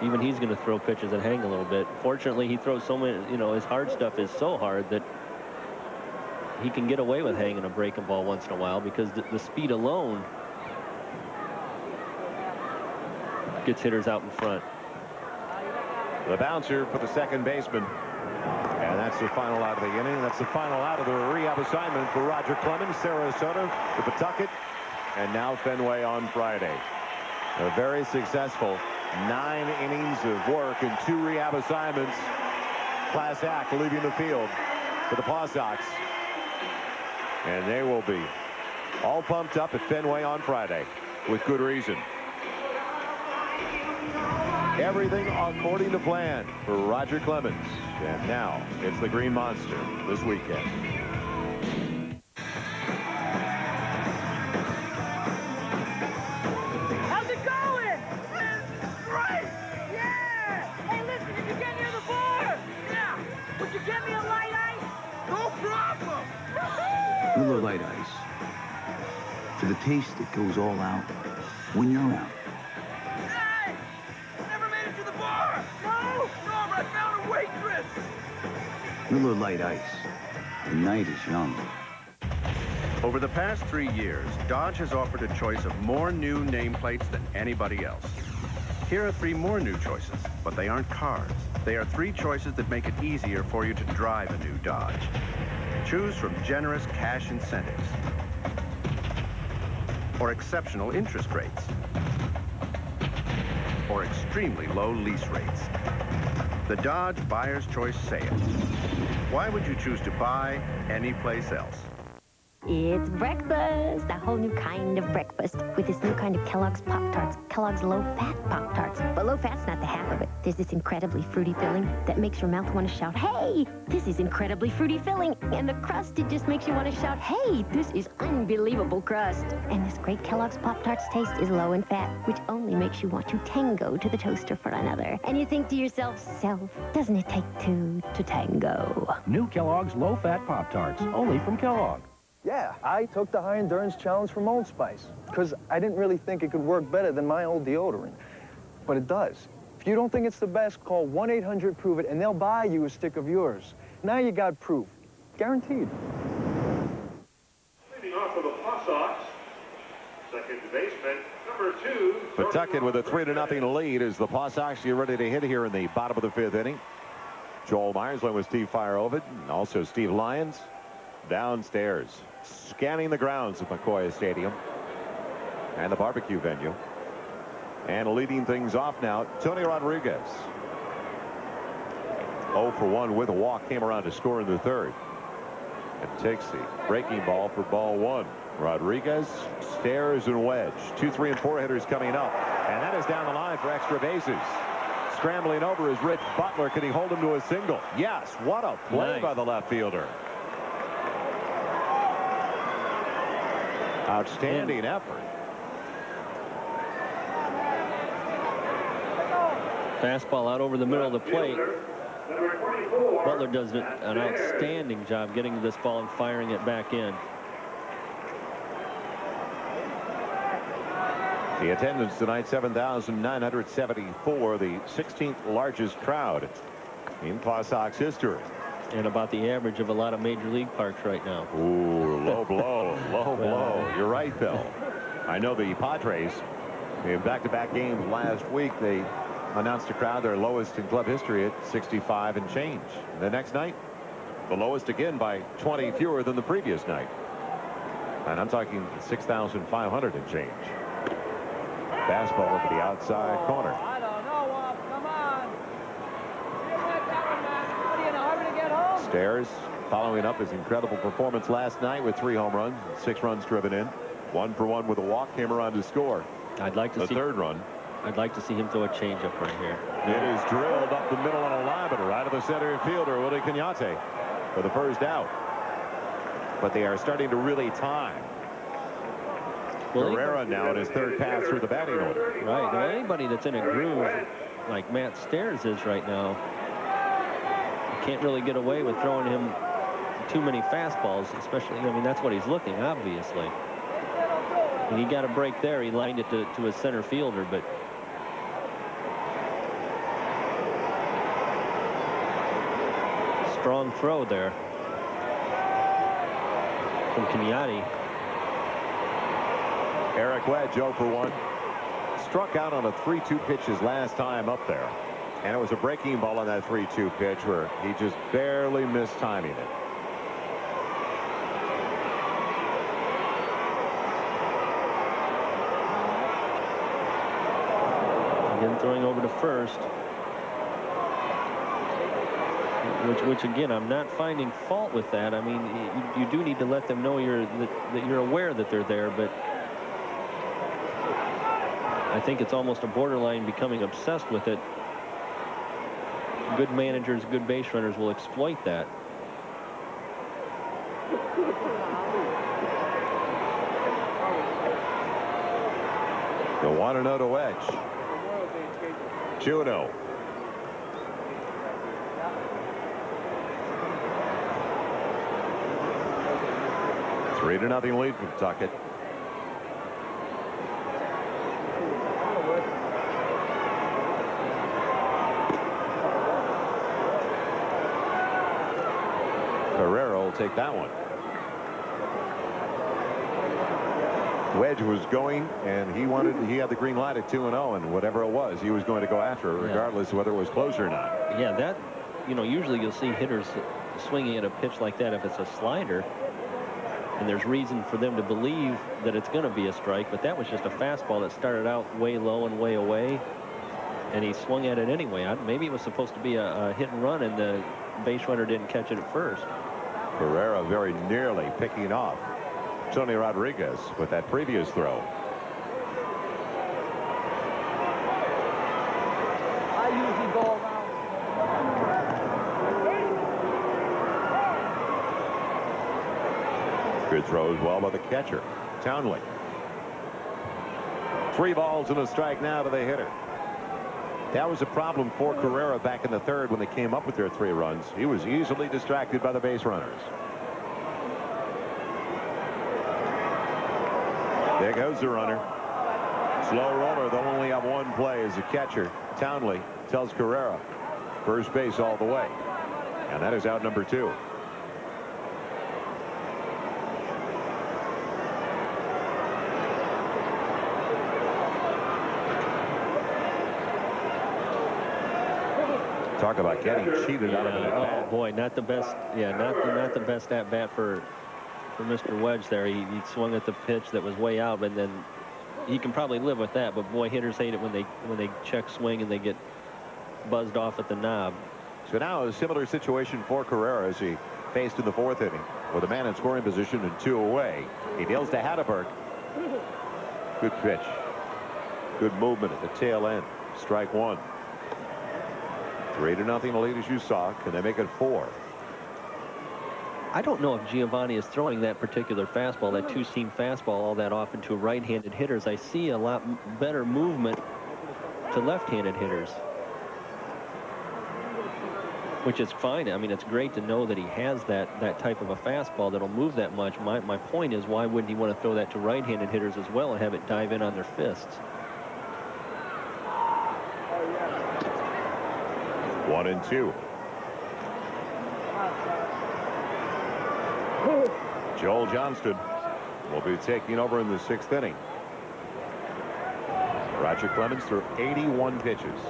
Even he's going to throw pitches that hang a little bit. Fortunately, he throws so many, you know, his hard stuff is so hard that he can get away with hanging a breaking ball once in a while, because the speed alone gets hitters out in front. The bouncer for the second baseman. And that's the final out of the inning. That's the final out of the rehab assignment for Roger Clemens. Sarasota, the Pawtucket, and now Fenway on Friday. A very successful 9 innings of work and 2 rehab assignments. Class act leaving the field for the Paw Sox. And they will be all pumped up at Fenway on Friday with good reason. Everything according to plan for Roger Clemens. And now it's the Green Monster this weekend. How's it going? Miller Lite Ice. For the taste that goes all out when you're out. Hey! Never made it to the bar! No! Norm, I found a waitress! Miller Lite Ice. The night is young. Over the past 3 years, Dodge has offered a choice of more new nameplates than anybody else. Here are 3 more new choices, but they aren't cars. They are 3 choices that make it easier for you to drive a new Dodge. Choose from generous cash incentives or exceptional interest rates or extremely low lease rates. The Dodge Buyer's Choice Sale. Why would you choose to buy anyplace else? It's breakfast, a whole new kind of breakfast with this new kind of Kellogg's Pop-Tarts, Kellogg's low-fat Pop-Tarts. But low-fat's not the half of it. There's this incredibly fruity filling that makes your mouth want to shout, hey, this is incredibly fruity filling. And the crust, it just makes you want to shout, hey, this is unbelievable crust. And this great Kellogg's Pop-Tarts taste is low in fat, which only makes you want to tango to the toaster for another. And you think to yourself, self, doesn't it take 2 to tango? New Kellogg's low-fat Pop-Tarts, only from Kellogg. Yeah, I took the high endurance challenge from Old Spice because I didn't really think it could work better than my old deodorant. But it does. If you don't think it's the best, call 1-800-PROVE-IT and they'll buy you a stick of yours. Now you got proof. Guaranteed. Leading off for the Pawtucket, second baseman, number 2. Pawtucket with a 3-0 lead as the Pawtuckets get ready to hit here in the bottom of the 5th inning. Joel Myers went with Steve Fireovid and also Steve Lyons downstairs, scanning the grounds of McCoy Stadium and the barbecue venue. And leading things off now, Tony Rodriguez. 0 for 1 with a walk, came around to score in the 3rd. And takes the breaking ball for ball 1. Rodriguez, Stairs, and Wedge. 2, 3, and 4 hitters coming up. And that is down the line for extra bases. Scrambling over is Rich Butler. Can he hold him to a single? Yes. What a play by the left fielder. Outstanding effort. Fastball out over the middle of the plate. Butler does an outstanding job getting to this ball and firing it back in. The attendance tonight, 7,974, the 16th largest crowd in Pawtucket's history. And about the average of a lot of major league parks right now. Ooh, low blow, low blow. You're right, Bill. I know the Padres, in back-to-back games last week, they announced a crowd their lowest in club history at 65 and change. And the next night, the lowest again by 20 fewer than the previous night. And I'm talking 6,500 and change. Fastball over the outside corner. I don't know, come on. What are you in a hurry to get home? Stairs following up his incredible performance last night with 3 home runs, 6 runs driven in. 1 for 1 with a walk, came around to score. I'd like to see the 3rd run. I'd like to see him throw a changeup right here. It is drilled up the middle on a line, but right of the center fielder, Willie Cañate, for the first out. But they are starting to really time. Herrera now in his 3rd pass through the batting order. Right. Well, anybody that's in a groove like Matt Stairs is right now, you can't really get away with throwing him too many fastballs, especially, I mean, that's what he's looking, obviously. And he got a break there. He lined it to his center fielder, but strong throw there from Cañate. Eric Wedge 0 for 1. Struck out on a 3-2 pitch his last time up there. And it was a breaking ball on that 3-2 pitch where he just barely missed timing it. Again, throwing over to first. Which again, I'm not finding fault with that. I mean, you do need to let them know that you're aware that they're there, but I think it's almost a borderline becoming obsessed with it. Good managers, good base runners will exploit that. The 1-0 to Wedge. Juno. 3-0 lead for Pawtucket. Carrera will take that one. Wedge was going, and he had the green light at 2-0, and whatever it was, he was going to go after it, regardless of whether it was close or not. Yeah, that, usually you'll see hitters swinging at a pitch like that if it's a slider, and there's reason for them to believe that it's going to be a strike, but that was just a fastball that started out way low and way away, and he swung at it anyway. Maybe it was supposed to be a hit and run, and the base runner didn't catch it at first. Carrera very nearly picking off Tony Rodriguez with that previous throw. I usually go around. Good throw as well by the catcher, Townley. 3 balls and a strike now to the hitter. That was a problem for Carrera back in the third when they came up with their 3 runs. He was easily distracted by the base runners. There goes the runner. Slow roller. They'll only have 1 play as a catcher. Townley tells Carrera first base all the way. And that is out number 2. Talk about getting cheated out of an at-bat. Oh boy, not the best. Yeah, not the best at bat for Mr. Wedge there. He swung at the pitch that was way out, and then he can probably live with that. But boy, hitters hate it when they check swing and they get buzzed off at the knob. So now a similar situation for Carrera as he faced in the 4th inning with a man in scoring position and 2 away. He deals to Hatteberg. Good pitch. Good movement at the tail end. Strike 1. 3-0 lead as you saw. Can they make it 4? I don't know if Giovanni is throwing that particular fastball, that 2-seam fastball, all that often to right-handed hitters. I see a lot better movement to left-handed hitters, which is fine. I mean, it's great to know that he has that type of a fastball that'll move that much. My point is, why wouldn't he want to throw that to right-handed hitters as well and have it dive in on their fists? 1-2. Joel Johnston will be taking over in the 6th inning. Roger Clemens threw 81 pitches.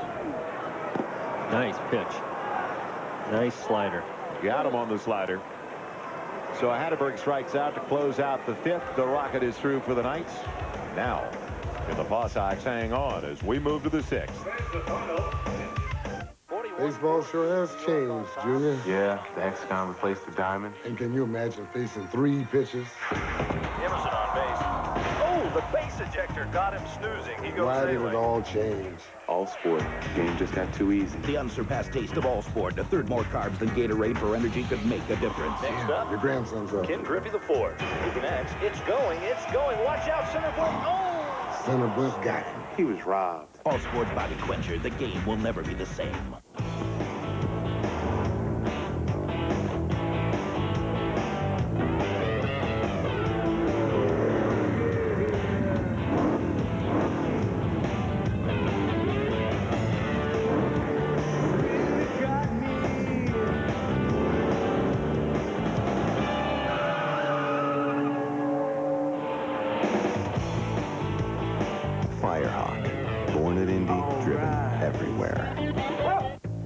Nice pitch. Nice slider. Got him on the slider. So Hatteberg strikes out to close out the 5th. The Rocket is through for the night. Now, can the Paw Sox hang on as we move to the 6th? Baseball sure has changed, Junior. Yeah, the hexagon replaced the diamond. And can you imagine facing 3 pitches? Emerson on base. Oh, the base ejector got him snoozing. He goes Why did sailing. it all change? All sport. The game just got too easy. The unsurpassed taste of all sport. A third more carbs than Gatorade for energy could make a difference. Next up, Your grandson's up. Ken Griffey the 4th. Moving next. It's going. Watch out, center field. Oh! Center Bush got him. He was robbed. All sports body quencher. The game will never be the same.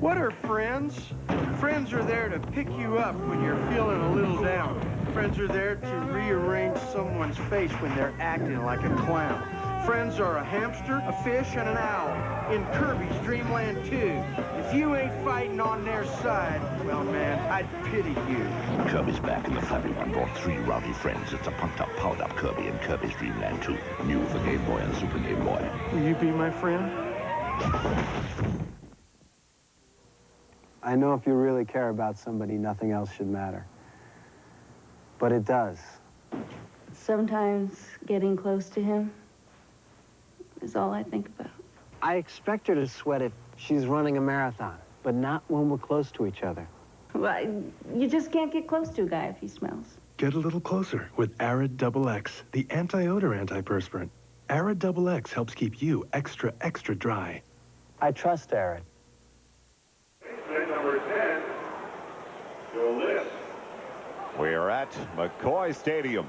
What are friends? Friends are there to pick you up when you're feeling a little down. Friends are there to rearrange someone's face when they're acting like a clown. Friends are a hamster, a fish, and an owl in Kirby's Dreamland 2. If you ain't fighting on their side, well, man, I'd pity you. Kirby's back in the Flappy One brought 3 rowdy friends. It's a pumped-up, powered-up Kirby in Kirby's Dreamland 2. New for Game Boy and Super Game Boy. Will you be my friend? I know if you really care about somebody, nothing else should matter. But it does. Sometimes getting close to him is all I think about. I expect her to sweat if she's running a marathon, but not when we're close to each other. Well, you just can't get close to a guy if he smells. Get a little closer with Arid Double X, the anti-odor antiperspirant. Arid Double X helps keep you extra, extra dry. I trust Arid. Number 10, Joe List. We are at McCoy Stadium.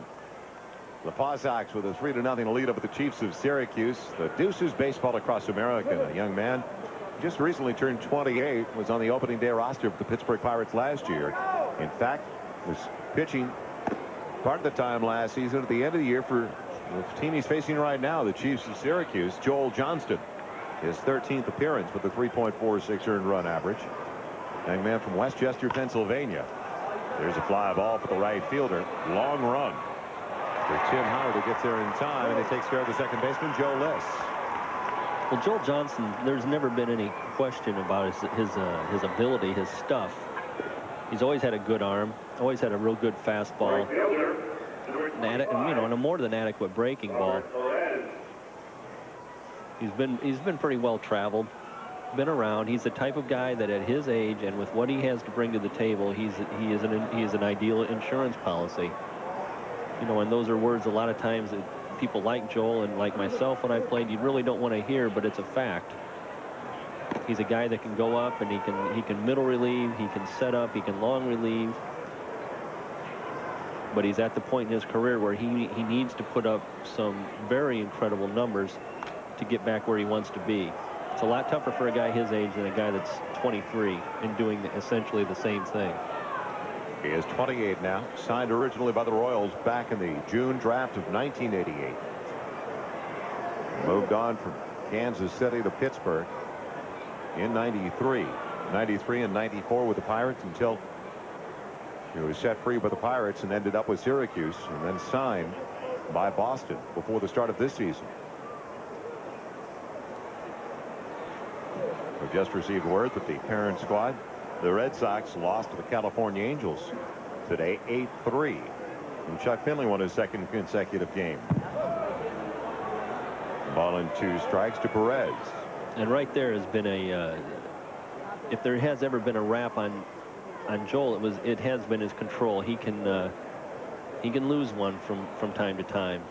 The Paw Sox with a 3-0 lead over the Chiefs of Syracuse. The Deuces baseball across America. A young man just recently turned 28, was on the opening day roster of the Pittsburgh Pirates last year. In fact, was pitching part of the time last season at the end of the year for the team he's facing right now, the Chiefs of Syracuse. Joel Johnston, his 13th appearance with a 3.46 earned run average. Young man from Westchester, Pennsylvania. There's a fly ball for the right fielder. Long run for Tim Howard, who gets there in time, and he takes care of the second baseman, Joe List. Well, Joel Johnson, there's never been any question about his ability, his stuff. He's always had a good arm, always had a real good fastball, and a more than adequate breaking ball. He's been pretty well traveled, been around. He's the type of guy that at his age and with what he has to bring to the table, he is an ideal insurance policy. You know, and those are words a lot of times that people like Joel and like myself when I played, you really don't want to hear, but it's a fact. He's a guy that can go up and he can middle relieve, he can set up, he can long relieve. But he's at the point in his career where he needs to put up some very incredible numbers to get back where he wants to be. It's a lot tougher for a guy his age than a guy that's 23 and doing essentially the same thing. He is 28 now, signed originally by the Royals back in the June draft of 1988. Moved on from Kansas City to Pittsburgh in 93 and 94 with the Pirates until he was set free by the Pirates and ended up with Syracuse and then signed by Boston before the start of this season. We just received word that the parent squad, the Red Sox, lost to the California Angels today 8-3. And Chuck Finley won his second consecutive game. Ball and 2 strikes to Perez. And right there has been if there has ever been a rap on Joel, it has been his control. He can lose one from time to time.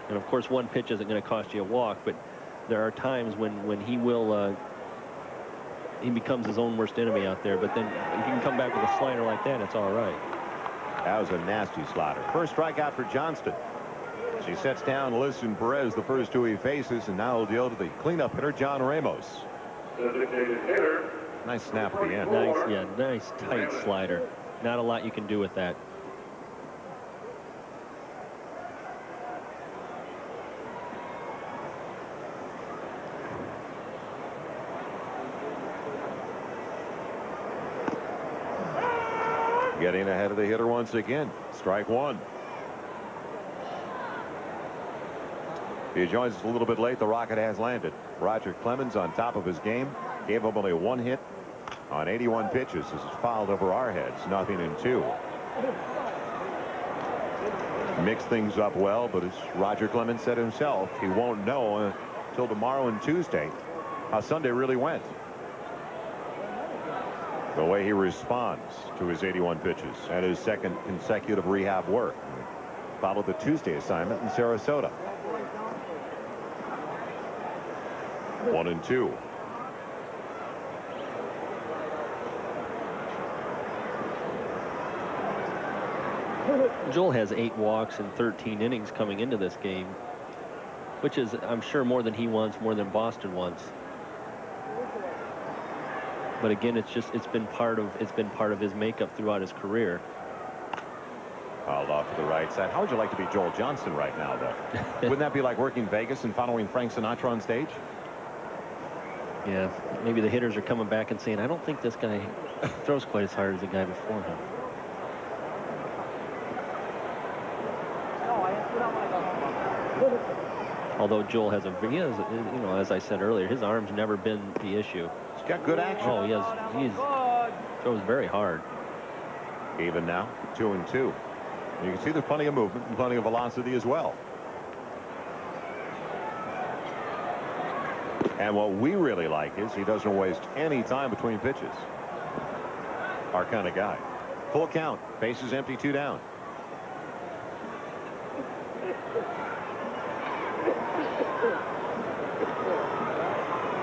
And of course, one pitch isn't going to cost you a walk, but there are times when he becomes his own worst enemy out there. But then if you can come back with a slider like that, it's all right. That was a nasty slider. First strikeout for Johnston. She sets down Liz and Perez, the first 2 he faces, and now he'll deal to the cleanup hitter, John Ramos. Nice snap at the end. Nice tight slider. Not a lot you can do with that. Getting ahead of the hitter once again. Strike 1. He joins us a little bit late. The rocket has landed. Roger Clemens on top of his game. Gave up only 1 hit on 81 pitches. This is fouled over our heads. 0-2. Mixed things up well, but as Roger Clemens said himself, he won't know until tomorrow and Tuesday how Sunday really went. The way he responds to his 81 pitches and his second consecutive rehab work. Followed the Tuesday assignment in Sarasota. 1-2. Joel has 8 walks and 13 innings coming into this game, which is, I'm sure, more than he wants, more than Boston wants. But again, it's been part of his makeup throughout his career. Fouled off to the right side. How would you like to be Joel Johnston right now, though? Wouldn't that be like working Vegas and following Frank Sinatra on stage? Yeah, maybe the hitters are coming back and saying, I don't think this guy throws quite as hard as the guy before him. Although Joel has as I said earlier, his arm's never been the issue. He's got good action. Oh, he throws very hard. Even now, 2-2. You can see there's plenty of movement and plenty of velocity as well. And what we really like is he doesn't waste any time between pitches. Our kind of guy. Full count. Bases empty, 2 down.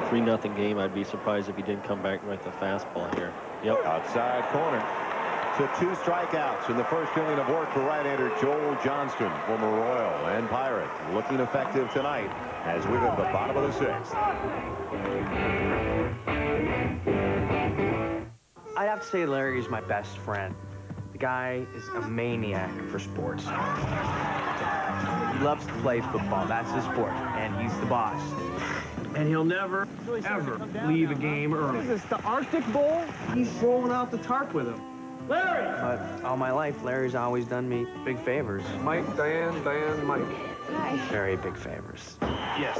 A 3-0 game. I'd be surprised if he didn't come back with the fastball here. Yep. Outside corner. To 2 strikeouts in the first inning of work for right-hander Joel Johnston, former Royal and Pirate, looking effective tonight as we go to the bottom of the 6th. I'd have to say Larry is my best friend. The guy is a maniac for sports. He loves to play football. That's his sport, and he's the boss. And he'll never, ever leave a game early. What is this, the Arctic Bowl? He's rolling out the tarp with him. Larry! But all my life, Larry's always done me big favors. Mike, Diane, Mike. Hi. Very big favors. Yes.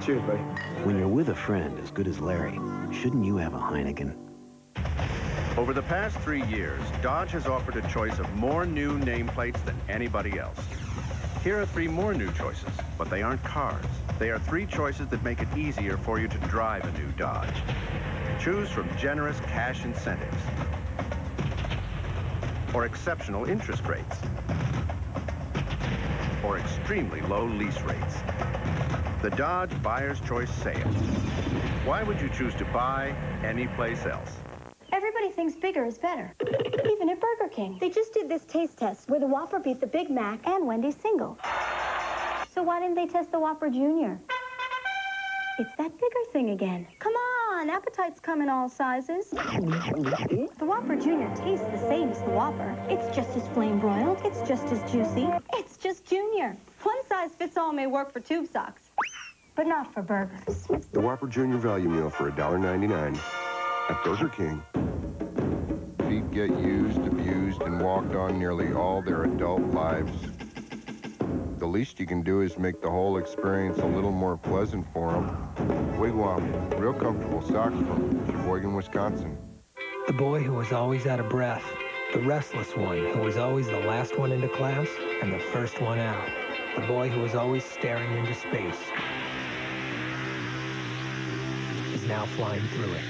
Cheers, buddy. When you're with a friend as good as Larry, shouldn't you have a Heineken? Over the past 3 years, Dodge has offered a choice of more new nameplates than anybody else. Here are 3 more new choices, but they aren't cars. They are 3 choices that make it easier for you to drive a new Dodge. Choose from generous cash incentives or exceptional interest rates or extremely low lease rates. The Dodge Buyer's Choice Sale. Why would you choose to buy anyplace else? Everybody thinks bigger is better, even at Burger King. They just did this taste test where the Whopper beat the Big Mac and Wendy's single. So why didn't they test the Whopper Junior? It's that bigger thing again. Come on, appetites come in all sizes. The Whopper Junior tastes the same as the Whopper. It's just as flame broiled. It's just as juicy. It's just Junior. One size fits all may work for tube socks, but not for burgers. The Whopper Junior Value Meal for $1.99 at Burger King. Feet get used, abused, and walked on nearly all their adult lives. The least you can do is make the whole experience a little more pleasant for them. Wigwam, real comfortable socks from Sheboygan, Wisconsin. The boy who was always out of breath. The restless one who was always the last one into class and the first one out. The boy who was always staring into space is now flying through it.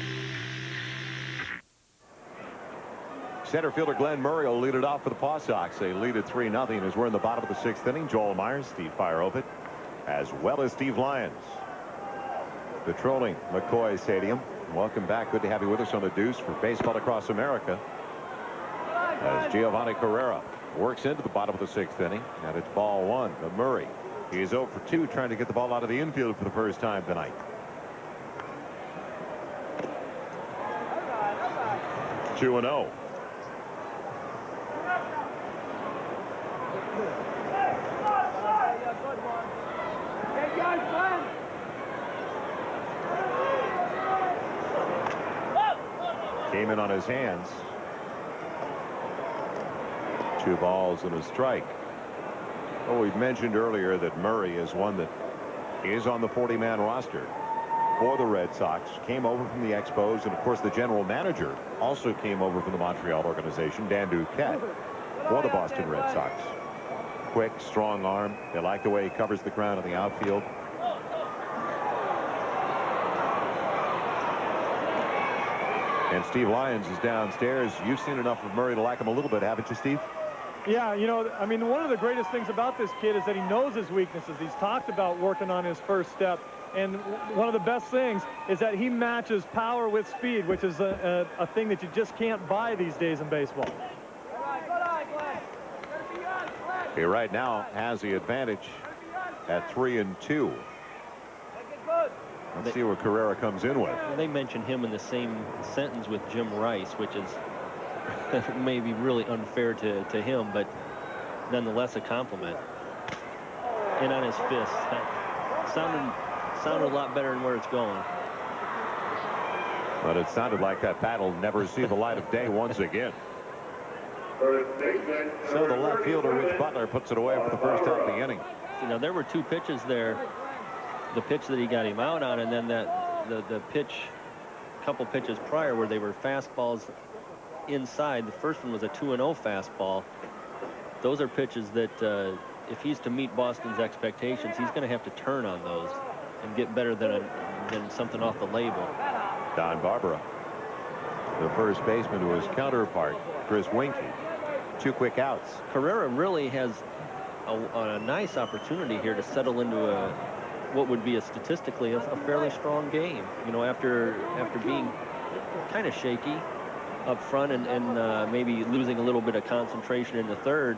Center fielder Glenn Murray will lead it off for the Paw Sox. They lead at 3-0 as we're in the bottom of the 6th inning. Joel Myers, Steve Fireovic, as well as Steve Lyons. Patrolling McCoy Stadium. Welcome back. Good to have you with us on the Deuce for Baseball Across America. As Giovanni Carrera works into the bottom of the 6th inning. And it's ball 1 to Murray. He is 0 for 2 trying to get the ball out of the infield for the first time tonight. Two and 0. Came in on his hands. 2 balls and a strike. Oh, we mentioned earlier that Murray is one that is on the 40-man roster for the Red Sox. Came over from the Expos, and of course the general manager also came over from the Montreal organization, Dan Duquette, for the Boston Red Sox. Quick, strong arm. They like the way he covers the ground in the outfield. And Steve Lyons is downstairs. You've seen enough of Murray to like him a little bit, haven't you, Steve? Yeah, you know, I mean, one of the greatest things about this kid is that he knows his weaknesses. He's talked about working on his first step. And one of the best things is that he matches power with speed, which is a thing that you just can't buy these days in baseball. He right now has the advantage at 3-2. Let's see what Carrera comes in with. They mentioned him in the same sentence with Jim Rice, which is maybe really unfair to him, but nonetheless a compliment. In on his fist. Sounded a lot better than where it's going. But it sounded like that bat will never see the light of day once again. So the left fielder, Rich Butler, puts it away for the first out of the inning. You know, there were 2 pitches there. The pitch that he got him out on, and then the pitch, couple pitches prior where they were fastballs inside. The first one was a 2-0 fastball. Those are pitches that if he's to meet Boston's expectations, he's going to have to turn on those and get better than something off the label. Don Barbara, the first baseman, to his counterpart, Chris Winky. 2 quick outs. Carrera really has a nice opportunity here to settle into what would be statistically a fairly strong game. You know, after being kind of shaky up front and maybe losing a little bit of concentration in the third.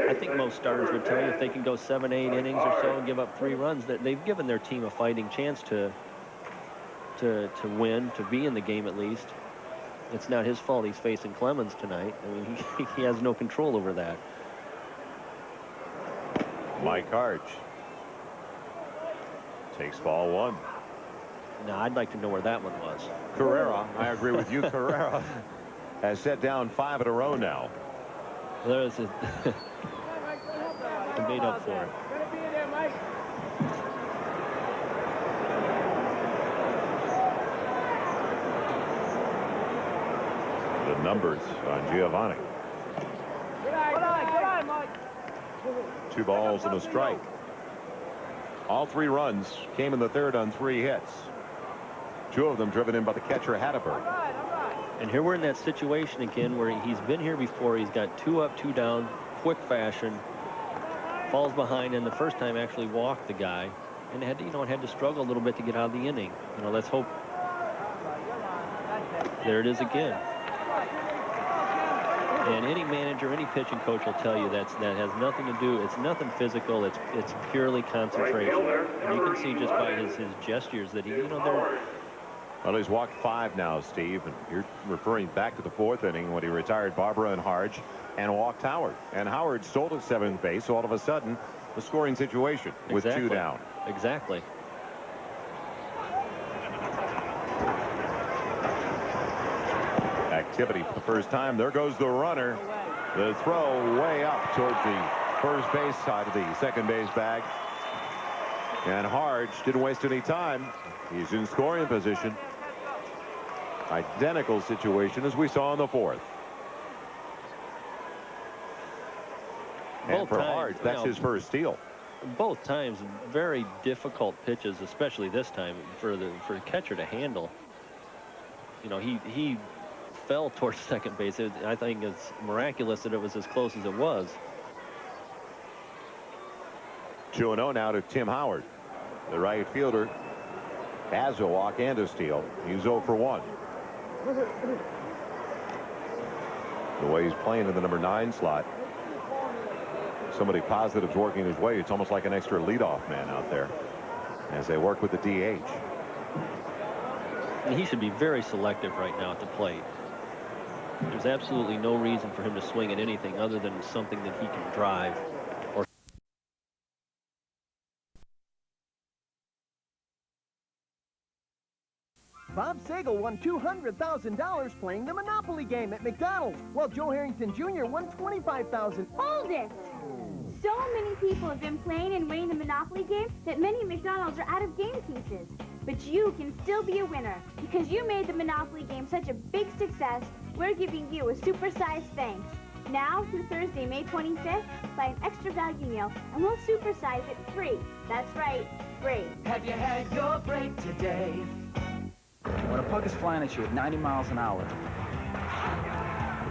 I think most starters would tell you if they can go 7, 8 innings or so and give up 3 runs, that they've given their team a fighting chance to win, to be in the game at least. It's not his fault he's facing Clemens tonight. I mean, he has no control over that. Mike Harge takes ball 1. Now, I'd like to know where that one was. Carrera, I agree with you. Carrera has set down 5 in a row now. There's he made up for it. The numbers on Giovanni. Good eye, Mike. 2 balls and a strike. All 3 runs came in the third on 3 hits. 2 of them driven in by the catcher, Hatteberg. And here we're in that situation again where he's been here before. He's got 2 up, 2 down, quick fashion, falls behind, and the first time actually walked the guy, and had to struggle a little bit to get out of the inning. You know, let's hope. There it is again. And any manager, any pitching coach will tell you that has nothing to do. It's nothing physical. It's purely concentration. And you can see just by his gestures that they're. Well, he's walked 5 now, Steve, and you're referring back to the 4th inning when he retired Barbara and Harge and walked Howard. And Howard stole to 7th base, so all of a sudden, the scoring situation with 2 down. Exactly. Activity for the first time. There goes the runner. The throw way up towards the first base side of the second base bag. And Harge didn't waste any time. He's in scoring position. Identical situation as we saw in the 4th. And for Harge, that's his first steal. Both times, very difficult pitches, especially this time for the catcher to handle. You know, he fell towards second base. I think it's miraculous that it was as close as it was. 2-0 now to Tim Howard. The right fielder has a walk and a steal. He's 0 for 1. The way he's playing in the number 9 slot. Somebody positive's working his way. It's almost like an extra leadoff man out there as they work with the DH. And he should be very selective right now at the plate. There's absolutely no reason for him to swing at anything other than something that he can drive. Bob Sagal won $200,000 playing the Monopoly game at McDonald's, while Joe Harrington Jr. won $25,000. Hold it! So many people have been playing and winning the Monopoly game that many McDonald's are out of game pieces. But you can still be a winner. Because you made the Monopoly game such a big success, we're giving you a supersized thanks. Now, through Thursday, May 25th, buy an extra value meal, and we'll supersize it free. That's right, free. Have you had your break today? When a puck is flying at you at 90 miles an hour,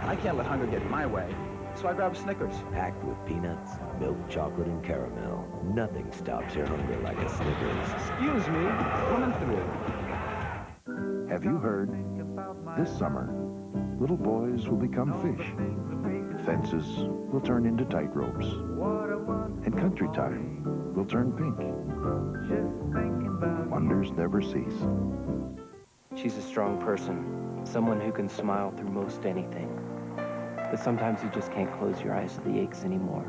I can't let hunger get in my way, so I grab a Snickers. Packed with peanuts, milk, chocolate, and caramel. Nothing stops your hunger like a Snickers. Excuse me, coming through. Have you heard? This summer, little boys will become fish. Fences will turn into tight ropes. And country time will turn pink. Wonders never cease. She's a strong person, someone who can smile through most anything. But sometimes you just can't close your eyes to the aches anymore.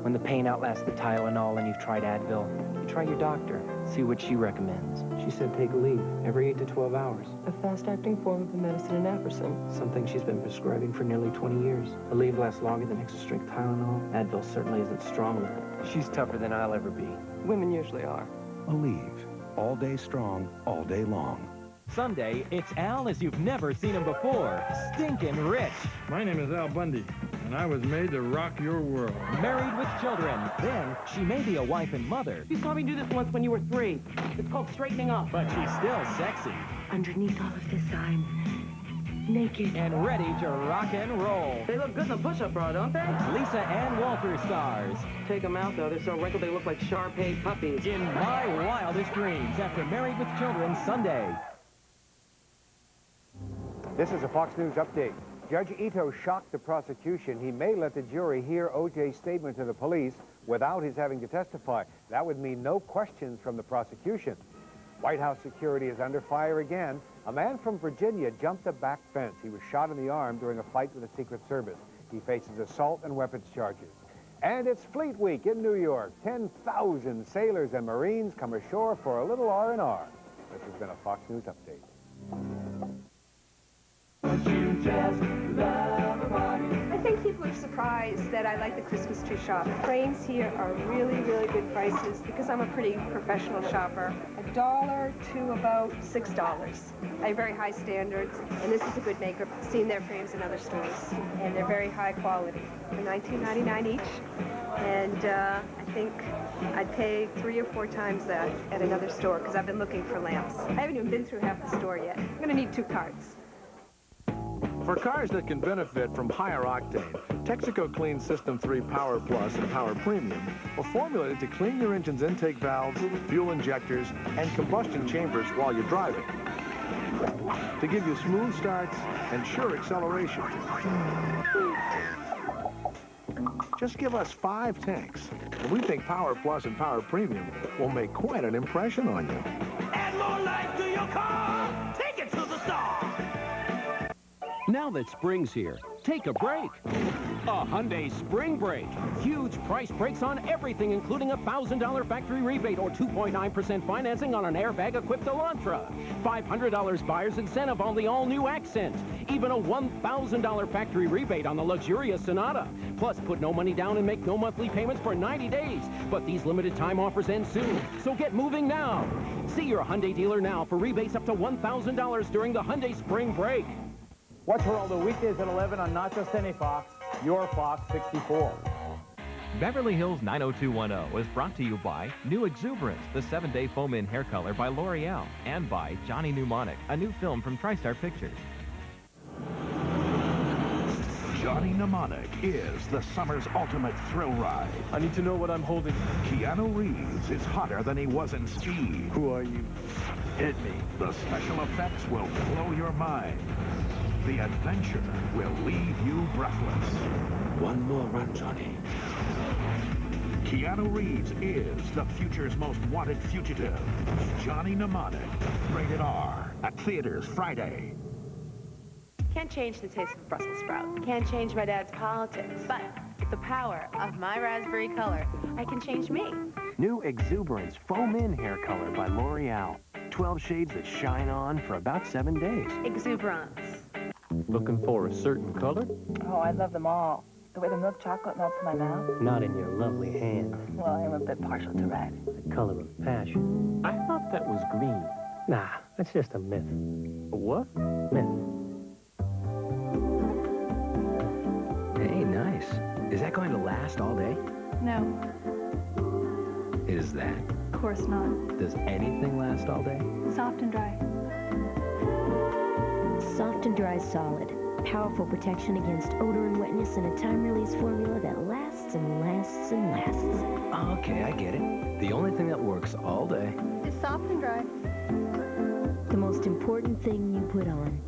When the pain outlasts the Tylenol and you've tried Advil, you try your doctor, see what she recommends. She said take a leave every 8 to 12 hours. A fast-acting form of the medicine Naproxen. Something she's been prescribing for nearly 20 years. A leave lasts longer than extra-strength Tylenol. Advil certainly isn't stronger. She's tougher than I'll ever be. Women usually are. Aleve. All day strong, all day long. Sunday, it's Al as you've never seen him before. Stinkin' rich. My name is Al Bundy, and I was made to rock your world. Married with children. Then, she may be a wife and mother. You saw me do this once when you were 3. It's called straightening up. But she's still sexy. Underneath all of this, I'm naked. And ready to rock and roll. They look good in the push-up bra, don't they? Lisa Ann Walter stars. Take them out, though. They're so wrinkled they look like Shar-Pei puppies. In My Wildest Dreams after Married with Children Sunday. This is a Fox News update. Judge Ito shocked the prosecution. He may let the jury hear O.J.'s statement to the police without his having to testify. That would mean no questions from the prosecution. White House security is under fire again. A man from Virginia jumped a back fence. He was shot in the arm during a fight with the Secret Service. He faces assault and weapons charges. And it's Fleet Week in New York. 10,000 sailors and Marines come ashore for a little R&R. This has been a Fox News update. I think people are surprised that I like the Christmas tree shop. Frames here are really, really good prices because I'm a pretty professional shopper. $1 to about $6. I have very high standards, and this is a good maker. I've seen their frames in other stores, and they're very high quality. They're $19.99 each, and I think I'd pay 3 or 4 times that at another store because I've been looking for lamps. I haven't even been through half the store yet. I'm going to need 2 carts. For cars that can benefit from higher octane, Texaco Clean System 3 Power Plus and Power Premium were formulated to clean your engine's intake valves, fuel injectors, and combustion chambers while you're driving, to give you smooth starts and sure acceleration. Just give us 5 tanks, and we think Power Plus and Power Premium will make quite an impression on you. Add more life to your car. Take it to the star. Now that spring's here, take a break. A Hyundai Spring Break. Huge price breaks on everything, including a $1,000 factory rebate or 2.9% financing on an airbag-equipped Elantra. $500 buyer's incentive on the all-new Accent. Even a $1,000 factory rebate on the luxurious Sonata. Plus, put no money down and make no monthly payments for 90 days. But these limited time offers end soon, so get moving now. See your Hyundai dealer now for rebates up to $1,000 during the Hyundai Spring Break. Watch Geraldo weekdays at 11 on Not Just Any Fox, your Fox 64. Beverly Hills 90210 was brought to you by New Exuberance, the 7-day foam-in hair color by L'Oreal, and by Johnny Mnemonic, a new film from TriStar Pictures. Johnny Mnemonic is the summer's ultimate thrill ride. I need to know what I'm holding. Keanu Reeves is hotter than he was in Speed. Who are you? Hit me. The special effects will blow your mind. The adventure will leave you breathless. One more run, Johnny. Keanu Reeves is the future's most wanted fugitive. Johnny Mnemonic, rated R, at theaters Friday. Can't change the taste of Brussels sprout. Can't change my dad's politics. But with the power of my raspberry color, I can change me. New Exuberance Foam-In Hair Color by L'Oreal. 12 shades that shine on for about 7 days. Exuberance. Looking for a certain color? Oh, I love them all. The way the milk chocolate melts in my mouth. Not in your lovely hand. Well, I am a bit partial to red. The color of passion. I thought that was green. Nah, that's just a myth. A what? Myth. Hey, nice. Is that going to last all day? No, Is that? of course not. Does anything last all day? Soft and dry. Soft and Dry Solid. Powerful protection against odor and wetness in a time-release formula that lasts and lasts and lasts. Okay, I get it. The only thing that works all day. It's soft and dry. The most important thing you put on.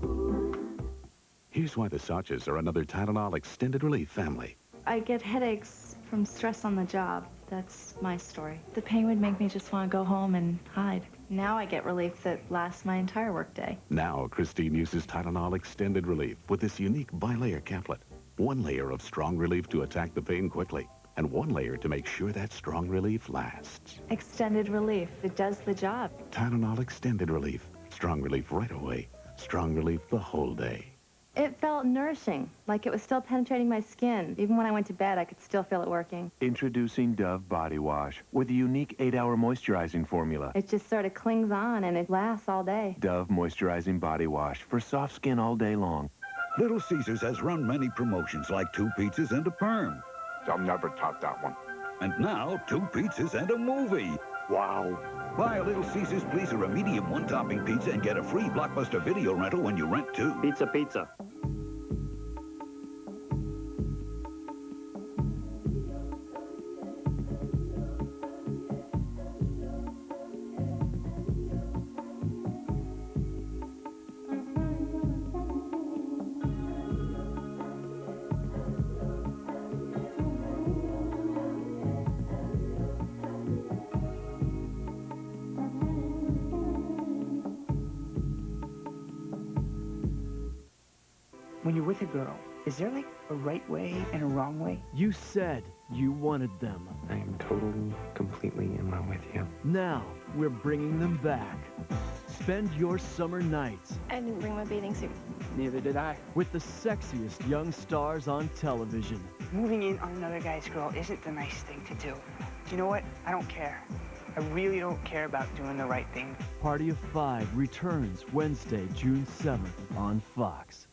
Here's why the Sarches are another Tylenol extended relief family. I get headaches from stress on the job. That's my story. The pain would make me just want to go home and hide. Now I get relief that lasts my entire workday. Now Christine uses Tylenol extended relief with this unique bi-layer caplet. One layer of strong relief to attack the pain quickly, and one layer to make sure that strong relief lasts. Extended relief. It does the job. Tylenol extended relief. Strong relief right away. Strong relief the whole day. It felt nourishing, like it was still penetrating my skin. Even when I went to bed, I could still feel it working. Introducing Dove Body Wash with a unique 8-hour moisturizing formula. It just sort of clings on and it lasts all day. Dove Moisturizing Body Wash for soft skin all day long. Little Caesars has run many promotions like 2 pizzas and a perm. I'll never top that one. And now 2 pizzas and a movie. Wow. Buy a Little Caesars Please or a medium one-topping pizza and get a free Blockbuster video rental when you rent two. Pizza, pizza. When you're with a girl, is there like a right way and a wrong way? You said you wanted them. I am totally, completely in love with you. Now, we're bringing them back. Spend your summer nights. I didn't bring my bathing suit. Neither did I. With the sexiest young stars on television. Moving in on another guy's girl isn't the nice thing to do. You know what? I don't care. I really don't care about doing the right thing. Party of 5 returns Wednesday, June 7th on Fox.